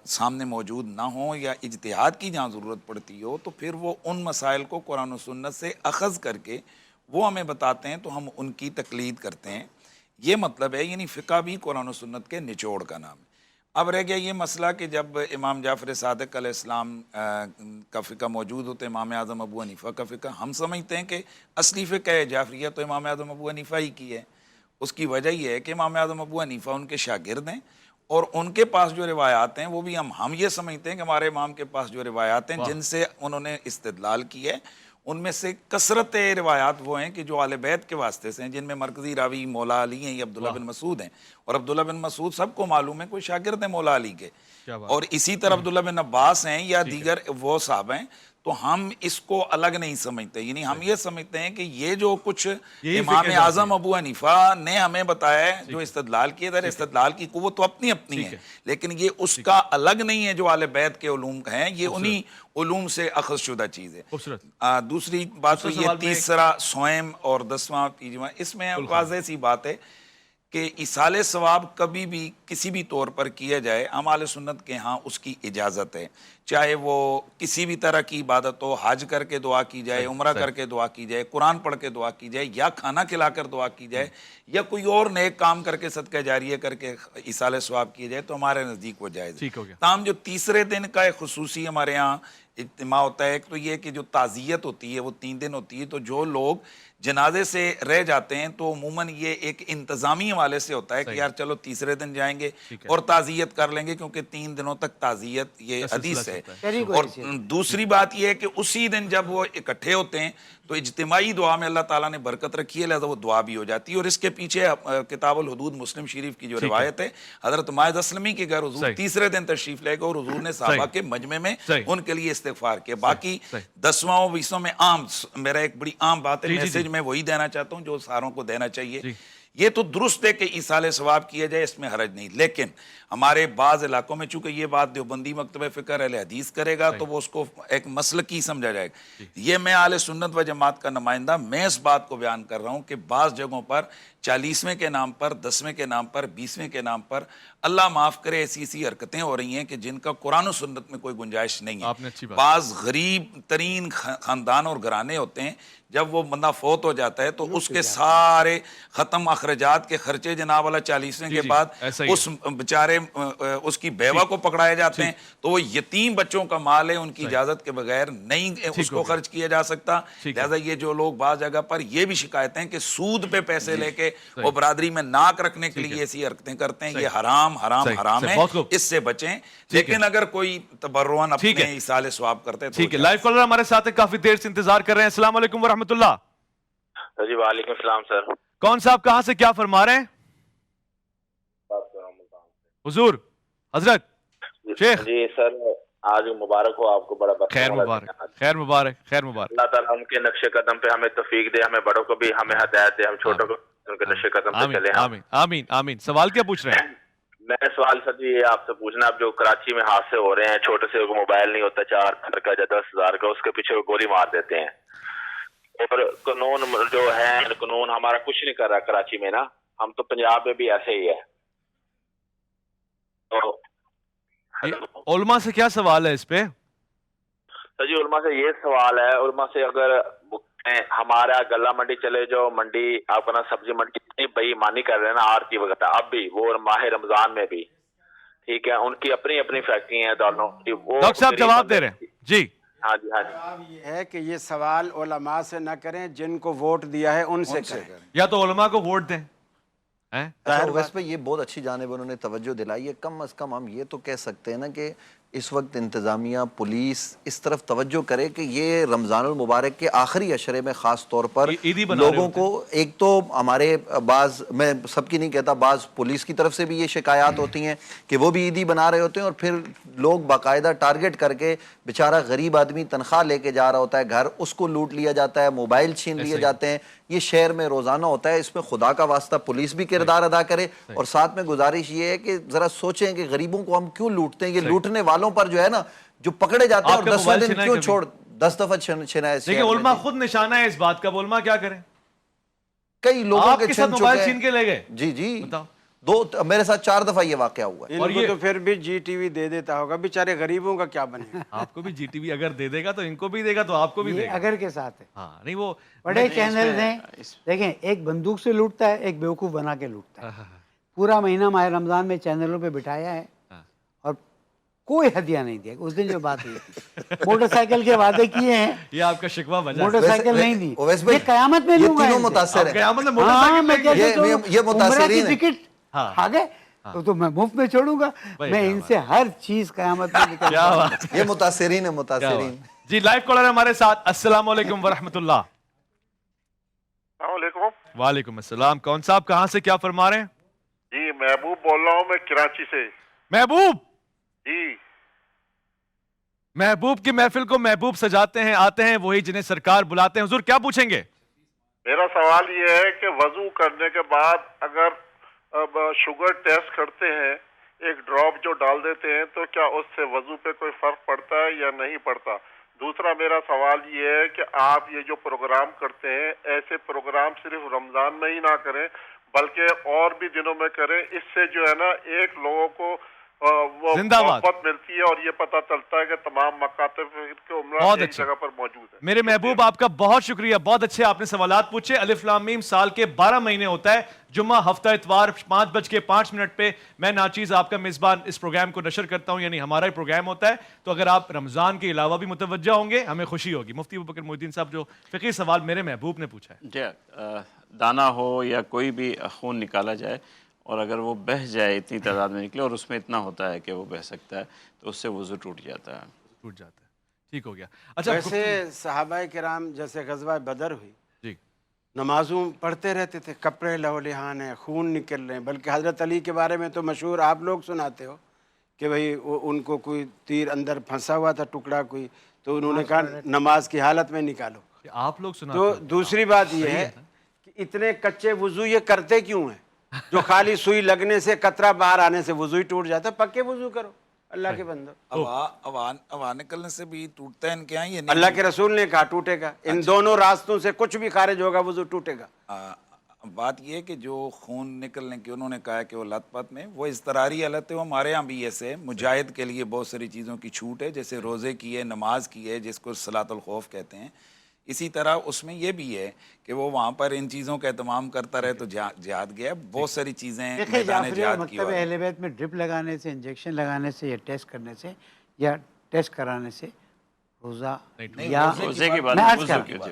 سامنے موجود نہ ہوں یا اجتہاد کی جہاں ضرورت پڑتی ہو، تو پھر وہ ان مسائل کو قرآن و سنت سے اخذ کر کے وہ ہمیں بتاتے ہیں تو ہم ان کی تقلید کرتے ہیں۔ یہ مطلب ہے، یعنی فقہ بھی قرآن و سنت کے نچوڑ کا نام ہے۔ اب رہ گیا یہ مسئلہ کہ جب امام جعفر صادق علیہ السلام کا فقہ موجود ہوتا ہے، امام اعظم ابو حنیفہ کا فقہ، ہم سمجھتے ہیں کہ اصلی فقہ ہے جعفریہ تو امام اعظم ابو حنیفہ ہی کی ہے۔ اس کی وجہ یہ ہے کہ امام اعظم ابو حنیفہ ان کے شاگرد ہیں، اور ان کے پاس جو روایات ہیں وہ بھی ہم یہ سمجھتے ہیں کہ ہمارے امام کے پاس جو روایات ہیں جن سے انہوں نے استدلال کی ہے، ان میں سے کثرت روایات وہ ہیں کہ جو اہل بیت کے واسطے سے ہیں، جن میں مرکزی راوی مولا علی ہیں یا عبداللہ بن مسعود ہیں، اور عبداللہ بن مسعود سب کو معلوم ہے کوئی شاگرد ہیں مولا علی کے، اور اسی طرح عبداللہ بن عباس ہیں یا دیگر وہ صحابہ ہیں۔ تو ہم اس کو الگ نہیں سمجھتے، یعنی ہم یہ سمجھتے ہیں کہ یہ جو کچھ امام اعظم ابو حنیفہ نے ہمیں بتایا ہے، جو استدلال کیے تھے، استدلال کی قوت تو اپنی اپنی ہے، لیکن یہ اس کا الگ نہیں ہے جو اہل بیت کے علوم ہیں، یہ انہی علوم سے اخذ شدہ چیز ہے۔ دوسری بات تو یہ تیسرا سوئم اور 10واں تیجواں، اس میں واضح سی بات ہے کہ ایصال ثواب کبھی بھی کسی بھی طور پر کیا جائے، ہم اہل سنت کے ہاں اس کی اجازت ہے، چاہے وہ کسی بھی طرح کی عبادت ہو، حج کر کے دعا کی جائے، عمرہ کر کے دعا کی جائے، قرآن پڑھ کے دعا کی جائے، یا کھانا کھلا کر دعا کی جائے، یا کوئی اور نیک کام کر کے صدقہ جاریہ کر کے ایصال ثواب کیا جائے، تو ہمارے نزدیک وہ جائز ہے۔ تاہم جو تیسرے دن کا ایک خصوصی ہمارے ہاں اجتماع ہوتا ہے، ایک تو یہ کہ جو تعزیت ہوتی ہے وہ 3 دن ہوتی ہے، تو جو لوگ جنازے سے رہ جاتے ہیں تو عموماً یہ ایک انتظامی حوالے سے ہوتا ہے کہ یار چلو تیسرے دن جائیں گے اور تعزیت کر لیں گے، کیونکہ 3 دنوں تک تعزیت یہ حدیث ہے۔ اور دوسری بات یہ ہے کہ اسی دن جب وہ اکٹھے ہوتے ہیں تو اجتماعی دعا میں اللہ تعالیٰ نے برکت رکھی ہے، لہذا وہ دعا بھی ہو جاتی ہے۔ اور اس کے پیچھے کتاب الحدود مسلم شریف کی جو روایت ہے، حضرت ماعز اسلمی کے گھر حضور تیسرے دن تشریف لے گئے اور حضور نے صحابہ کے مجمع میں ان کے لیے استغفار کیا۔ باقی 10واں و 20واں میں عام، میرا ایک بڑی عام بات ہے، میسج میں وہی دینا چاہتا ہوں جو ساروں کو دینا چاہیے۔ یہ تو درست ہے کہ ایصال ثواب کیا جائے، اس میں حرج نہیں، لیکن ہمارے بعض علاقوں میں چونکہ یہ بات دیوبندی مکتبہ فکر اہل حدیث کرے گا تو وہ اس کو ایک مسلکی سمجھا جائے گا۔ یہ میں اہل سنت و جماعت کا نمائندہ، میں اس بات کو بیان کر رہا ہوں کہ بعض جگہوں پر 40ویں کے نام پر، 10ویں کے نام پر، 20ویں کے نام پر اللہ معاف کرے ایسی حرکتیں ہو رہی ہیں کہ جن کا قرآن و سنت میں کوئی گنجائش نہیں ہے۔ بعض غریب ترین خاندان اور گھرانے ہوتے ہیں، جب وہ بندہ فوت ہو جاتا ہے تو اس کے سارے ختم اخراجات کے خرچے جناب والا 40ویں کے بعد اس بیچارے اس کی بیوہ کو پکڑائے جاتے ہیں، تو وہ یتیم بچوں کا مال ہے، ان کی اجازت کے بغیر نہیں اس کو خرچ کیا جا سکتا۔ لہذا یہ جو لوگ بعض جگہ پر یہ بھی شکایتیں ہیں کہ سود پہ پیسے لے کے وہ برادری میں ناک رکھنے کے لیے ایسی حرکتیں کرتے ہیں، یہ حرام ہے، اس سے بچیں۔ لیکن اگر کوئی تبرعاً اپنے ایصال ثواب کرتے ہیں۔ ٹھیک ہے، لائیو کالر ہمارے ساتھ کافی دیر سے انتظار کر رہے ہیں۔ السلام علیکم ورحمۃ اللہ۔ جی وعلیکم السلام سر۔ کون صاحب کہاں سے کیا فرما رہے ہیں؟ حضور، حضرت، شیخ جی سر، آج مبارک ہو آپ کو، بڑا خیر مبارک، خیر مبارک، خیر مبارک۔ اللہ تعالیٰ ان کے نقش قدم پہ ہمیں توفیق دے، ہمیں بڑوں کو بھی ہمیں ہدایت دے، ہم چھوٹوں کو ان کے نقش قدم پہ چلیں۔ آمین آمین آمین۔ سوال کیا پوچھ رہے ہیں؟ میں سوال سر جی یہ آپ سے پوچھنا، اب جو کراچی میں حادثے ہو رہے ہیں، چھوٹے سے موبائل نہیں ہوتا 4,000 کا یا 10,000 کا، اس کے پیچھے گولی مار دیتے ہیں، اور قانون جو ہے، قانون ہمارا کچھ نہیں کر رہا کراچی میں نا، ہم تو پنجاب میں بھی ایسے ہی ہے۔ علماء سے کیا سوال ہے اس پہ؟ سر جی علماء سے یہ سوال ہے، علماء سے اگر ہمارا گلہ منڈی چلے جو منڈی آپ کا سبزی منڈی اتنی بےایمانی کر رہے ہیں نا آرتی وغیرہ، اب بھی وہ ماہ رمضان میں بھی، ٹھیک ہے، ان کی اپنی اپنی فیکٹری ہیں دونوں۔ ڈاکٹر صاحب جواب دے رہے ہیں جی۔ ہاں جی ہاں جی۔ یہ ہے کہ یہ سوال علماء سے نہ کریں، جن کو ووٹ دیا ہے ان سے کریں، یا تو علماء کو ووٹ دیں۔ ویسے پہ یہ بہت اچھی جانب انہوں نے توجہ دلائی ہے۔ کم از کم ہم یہ تو کہہ سکتے ہیں نا کہ اس وقت انتظامیہ پولیس اس طرف توجہ کرے کہ یہ رمضان المبارک کے آخری عشرے میں خاص طور پر لوگوں کو، ایک تو ہمارے بعض، میں سب کی نہیں کہتا، بعض پولیس کی طرف سے بھی یہ شکایات ہوتی ہیں کہ وہ بھی عیدی بنا رہے ہوتے ہیں، اور پھر لوگ باقاعدہ ٹارگٹ کر کے، بیچارہ غریب آدمی تنخواہ لے کے جا رہا ہوتا ہے گھر، اس کو لوٹ لیا جاتا ہے، موبائل چھین لیے جاتے ہیں. یہ شہر میں روزانہ ہوتا ہے. اس میں خدا کا واسطہ پولیس بھی کردار ادا کرے، اور ساتھ میں گزارش یہ ہے کہ ذرا سوچیں کہ غریبوں کو ہم کیوں لوٹتے ہیں. یہ لوٹنے والوں پر جو ہے نا، جو پکڑے جاتے ہیں، اور 10 دن کیوں چھوڑ، 10 دفعہ چھنا ہے. لیکن علماء خود نشانہ ہے اس بات کا. علماء کیا کریں؟ کئی لوگوں کے ساتھ موبائل چھین کے لے گئے. جی جی، میرے ساتھ 4 دفعہ یہ واقعہ ہوا ہے. اور یہ تو پھر بھی جی ٹی وی دے دیتا ہوگا، بیچارے غریبوں کا کیا بنے. آپ کو بھی جی ٹی وی اگر دے دے گا تو ان کو بھی دے گا، تو آپ کو بھی دے گا. اگر کے ساتھ ہے. ہاں نہیں، وہ بڑے چینل ہیں. دیکھیں، ایک بندوق سے لوٹتا ہے، ایک بیوقوف بنا کے لوٹتا ہے. پورا مہینہ ماہ رمضان میں چینلوں پہ بٹھایا ہے اور کوئی ہدیہ نہیں دیا. اس دن جو بات ہوئی تھی، موٹر سائیکل کے وعدے کیے ہیں، یہ آپ کا شکوہ وجہ، موٹر سائیکل نہیں دی. یہ قیامت میں لوں گا. یہ تینوں متاثر ہیں. قیامت میں موٹر سائیکل، یہ متاثرین ہیں. ٹکٹ آ گئے تو میں مفت میں چھوڑوں گا. میں ان سے ہر چیز قیامت میں نکل. یہ متاثرین ہیں، متاثرین. جی لائیو کالر ہمارے ساتھ. السلام علیکم ورحمۃ اللہ. السلام علیکم. وعلیکم السلام. کون صاحب کہاں سے کیا فرما رہے ہیں؟ جی محبوب بول رہا ہوں میں کراچی سے. محبوب جی، محبوب کی محفل کو محبوب سجاتے ہیں، آتے ہیں وہی جنہیں سرکار بلاتے ہیں. حضور کیا پوچھیں گے؟ میرا سوال یہ ہے کہ وضو کرنے کے بعد اگر شوگر ٹیسٹ کرتے ہیں، ایک ڈراپ جو ڈال دیتے ہیں، تو کیا اس سے وضو پہ کوئی فرق پڑتا ہے یا نہیں پڑتا؟ دوسرا میرا سوال یہ ہے کہ آپ یہ جو پروگرام کرتے ہیں، ایسے پروگرام صرف رمضان میں ہی نہ کریں بلکہ اور بھی دنوں میں کریں. اس سے جو ہے نا ایک لوگوں کو وہ محبت ملتی ہے اور یہ پتہ چلتا ہے کہ تمام مکاتب کے عمرہ ایک جگہ پر موجود ہے. میرے محبوب آپ کا بہت شکریہ، بہت اچھے آپ نے سوالات پوچھے. الف لام میم سال کے 12 مہینے ہوتا ہے. جمعہ ہفتہ اتوار 5:05 پہ میں ناچیز آپ کا میزبان اس پروگرام کو نشر کرتا ہوں، یعنی ہمارا ہی پروگرام ہوتا ہے. تو اگر آپ رمضان کے علاوہ بھی متوجہ ہوں گے ہمیں خوشی ہوگی. مفتی ابوبکر محی الدین صاحب جو فقہی سوال میرے محبوب نے پوچھا ہے. جی، دانا ہو یا کوئی بھی خون نکالا جائے اور اگر وہ بہہ جائے، اتنی تعداد میں نکلے اور اس میں اتنا ہوتا ہے کہ وہ بہہ سکتا ہے، تو اس سے وضو ٹوٹ جاتا ہے. ٹوٹ جاتا ہے. ٹھیک ہو گیا. اچھا، ویسے صحابہ کرام جیسے غزوہ بدر ہوئی، جی، نمازوں پڑھتے رہتے تھے، کپڑے لہو لہان ہیں، خون نکل رہے ہیں. بلکہ حضرت علی کے بارے میں تو مشہور آپ لوگ سناتے ہو کہ بھئی ان کو کوئی تیر اندر پھنسا ہوا تھا، ٹکڑا کوئی، تو انہوں نے کہا نماز کی حالت میں نکالو. آپ لوگ سناتے تو دوسری بات یہ ہے کہ اتنے کچے وضو یہ کرتے کیوں ہیں؟ جو خالی سوئی لگنے سے، قطرہ باہر آنے سے وضو ہی ٹوٹ جاتا ہے. پکے وضو کرو اللہ کے بندو. ہوا نکلنے سے بھی ٹوٹتا ہے ان کے یہاں؟ اللہ کے رسول نے کہا ٹوٹے گا. ان دونوں راستوں سے کچھ بھی خارج ہوگا وضو ٹوٹے گا. بات یہ کہ جو خون نکلنے کی انہوں نے کہا ہے کہ وہ لت پت میں وہ اضطراری حالت ہے، وہ ہمارے یہاں بھی ایسے مجاہد کے لیے بہت ساری چیزوں کی چھوٹ ہے، جیسے روزے کی ہے، نماز کی ہے، جس کو صلاۃ الخوف کہتے ہیں. اسی طرح اس میں یہ بھی ہے کہ وہ وہاں پر ان چیزوں کا اہتمام کرتا رہے تو جہاد گیا. بہت ساری چیزیں میدان جہاد کی. مکتب اہل بیت میں ڈرپ لگانے سے، انجیکشن لگانے سے، یا ٹیسٹ کرنے سے، یا ٹیسٹ کرانے سے روزہ یا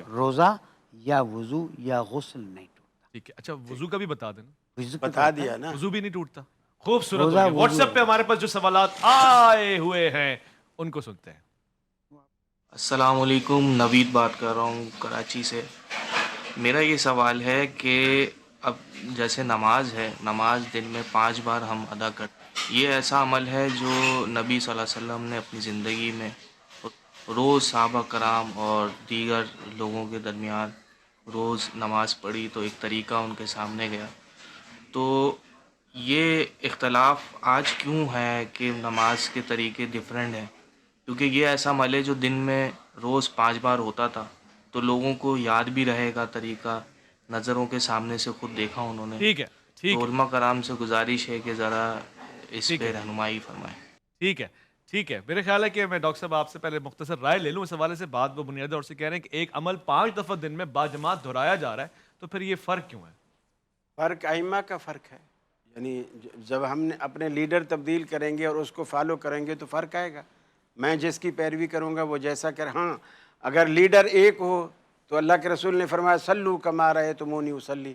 روزہ یا وضو یا غسل نہیں ٹوٹتا. ٹھیک ہے. اچھا، وضو کا بھی بتا دینا. بتا دیا نا، وضو بھی نہیں ٹوٹتا. خوبصورت. واٹس ایپ پہ ہمارے پاس جو سوالات آئے ہوئے ہیں ان کو سنتے ہیں. السلام علیکم، نوید بات کر رہا ہوں کراچی سے. میرا یہ سوال ہے کہ اب جیسے نماز ہے، نماز دن میں 5 بار ہم ادا کرتے، یہ ایسا عمل ہے جو نبی صلی اللہ علیہ وسلم نے اپنی زندگی میں روز صحابہ کرام اور دیگر لوگوں کے درمیان روز نماز پڑھی، تو ایک طریقہ ان کے سامنے گیا. تو یہ اختلاف آج کیوں ہے کہ نماز کے طریقے ڈیفرنٹ ہیں؟ کیونکہ یہ ایسا عمل ہے جو دن میں روز 5 بار ہوتا تھا، تو لوگوں کو یاد بھی رہے گا طریقہ، نظروں کے سامنے سے خود دیکھا انہوں نے. ٹھیک ہے. تو علماء کرام سے گزارش ہے کہ ذرا اس پہ رہنمائی فرمائیں. ٹھیک ہے. ٹھیک ہے. میرے خیال ہے کہ میں ڈاکٹر صاحب آپ سے پہلے مختصر رائے لے لوں اس حوالے سے. بات وہ بنیادی طور سے کہہ رہے ہیں کہ ایک عمل 5 دفعہ دن میں باجماعت دہرایا جا رہا ہے، تو پھر یہ فرق کیوں ہے؟ فرق ائمہ کا فرق ہے. یعنی جب ہم نے اپنے لیڈر تبدیل کریں گے اور اس کو فالو کریں گے تو فرق آئے گا. میں جس کی پیروی کروں گا وہ جیسا کر. ہاں، اگر لیڈر ایک ہو تو اللہ کے رسول نے فرمایا صلو کما رأیتمونی اصلی،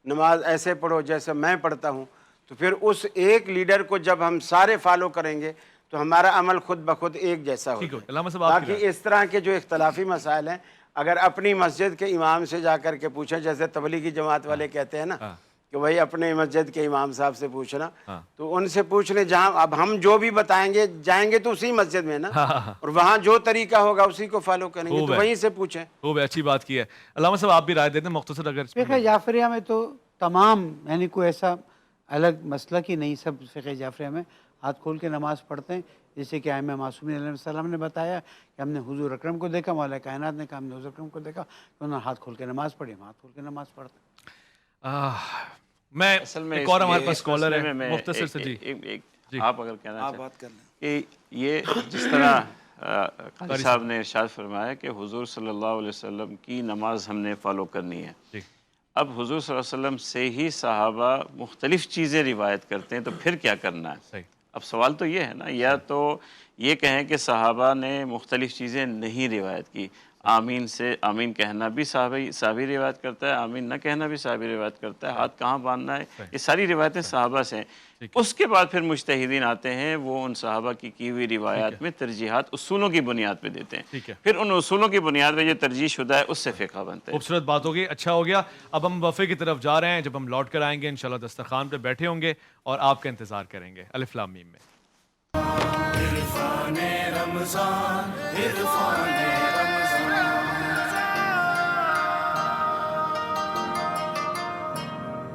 نماز ایسے پڑھو جیسے میں پڑھتا ہوں. تو پھر اس ایک لیڈر کو جب ہم سارے فالو کریں گے تو تو ہمارا عمل خود بخود ایک جیسا ہوتا ہے۔ علامہ صاحب آپ کی باقی اس طرح کے جو اختلافی مسائل ہیں اگر اپنی مسجد کے امام سے جا کر کے پوچھیں، جیسے تبلیغی جماعت والے کہتے ہیں نا کہ وہی اپنے مسجد کے امام صاحب سے پوچھنا، تو ان سے پوچھ لیں، جہاں اب ہم جو بھی بتائیں گے جائیں گے تو اسی مسجد میں نا، اور وہاں جو طریقہ ہوگا اسی کو فالو کریں گے، تو وہیں سے پوچھیں۔ خوب ہے، اچھی بات کی ہے۔ علامہ صاحب آپ بھی رائے دیتے ہیں مختصر اگر؟ فقہ جعفریہ میں تو تمام یعنی کوئی ایسا الگ مسئلہ کی نہیں، سب فقہ جعفریہ میں ہاتھ کھول کے نماز پڑھتے ہیں، جیسے کہ ائمہ معصومین علیہ السلام نے بتایا کہ ہم نے حضور اکرم کو دیکھا، مولا کائنات نے کہا ہم نے حضور اکرم کو دیکھا کہ انہوں نے ہاتھ کھول کے نماز پڑھی، ہم ہاتھ کھول کے نماز پڑھتے ہیں۔ میں اصل میں ایک اور ہمارے پاس اس کالر مسئلے ہے میں مختصر سے، جی آپ اگر کہنا آپ چاہیں بات کر لیں۔ کہ یہ جس طرح قاری صاحب نے ارشاد فرمایا کہ حضور صلی اللہ علیہ وسلم کی نماز ہم نے فالو کرنی ہے، اب حضور صلی اللہ علیہ وسلم سے ہی صحابہ مختلف چیزیں روایت کرتے ہیں، تو پھر کیا کرنا ہے؟ اب سوال تو یہ ہے نا، یا تو یہ کہیں کہ صحابہ نے مختلف چیزیں نہیں روایت کی، آمین سے آمین کہنا بھی صحابی روایت کرتا ہے، آمین نہ کہنا بھی صحابی روایت کرتا ہے، ہاتھ کہاں باندھنا ہے، یہ ساری روایتیں صحابہ سے ہیں۔ اس کے بعد پھر مجتہدین آتے ہیں، وہ ان صحابہ کی ہوئی روایات میں ترجیحات اصولوں کی بنیاد پہ دیتے ہیں، پھر ان اصولوں کی بنیاد پہ جو ترجیح شدہ ہے اس سے فقہ بنتا ہے۔ خوبصورت بات ہوگی، اچھا ہو گیا۔ اب ہم وفے کی طرف جا رہے ہیں، جب ہم لوٹ کر آئیں گے انشاءاللہ دسترخوان پہ بیٹھے ہوں گے اور آپ کا انتظار کریں گے۔ الف لام میم میں عرفان رمضان عرفان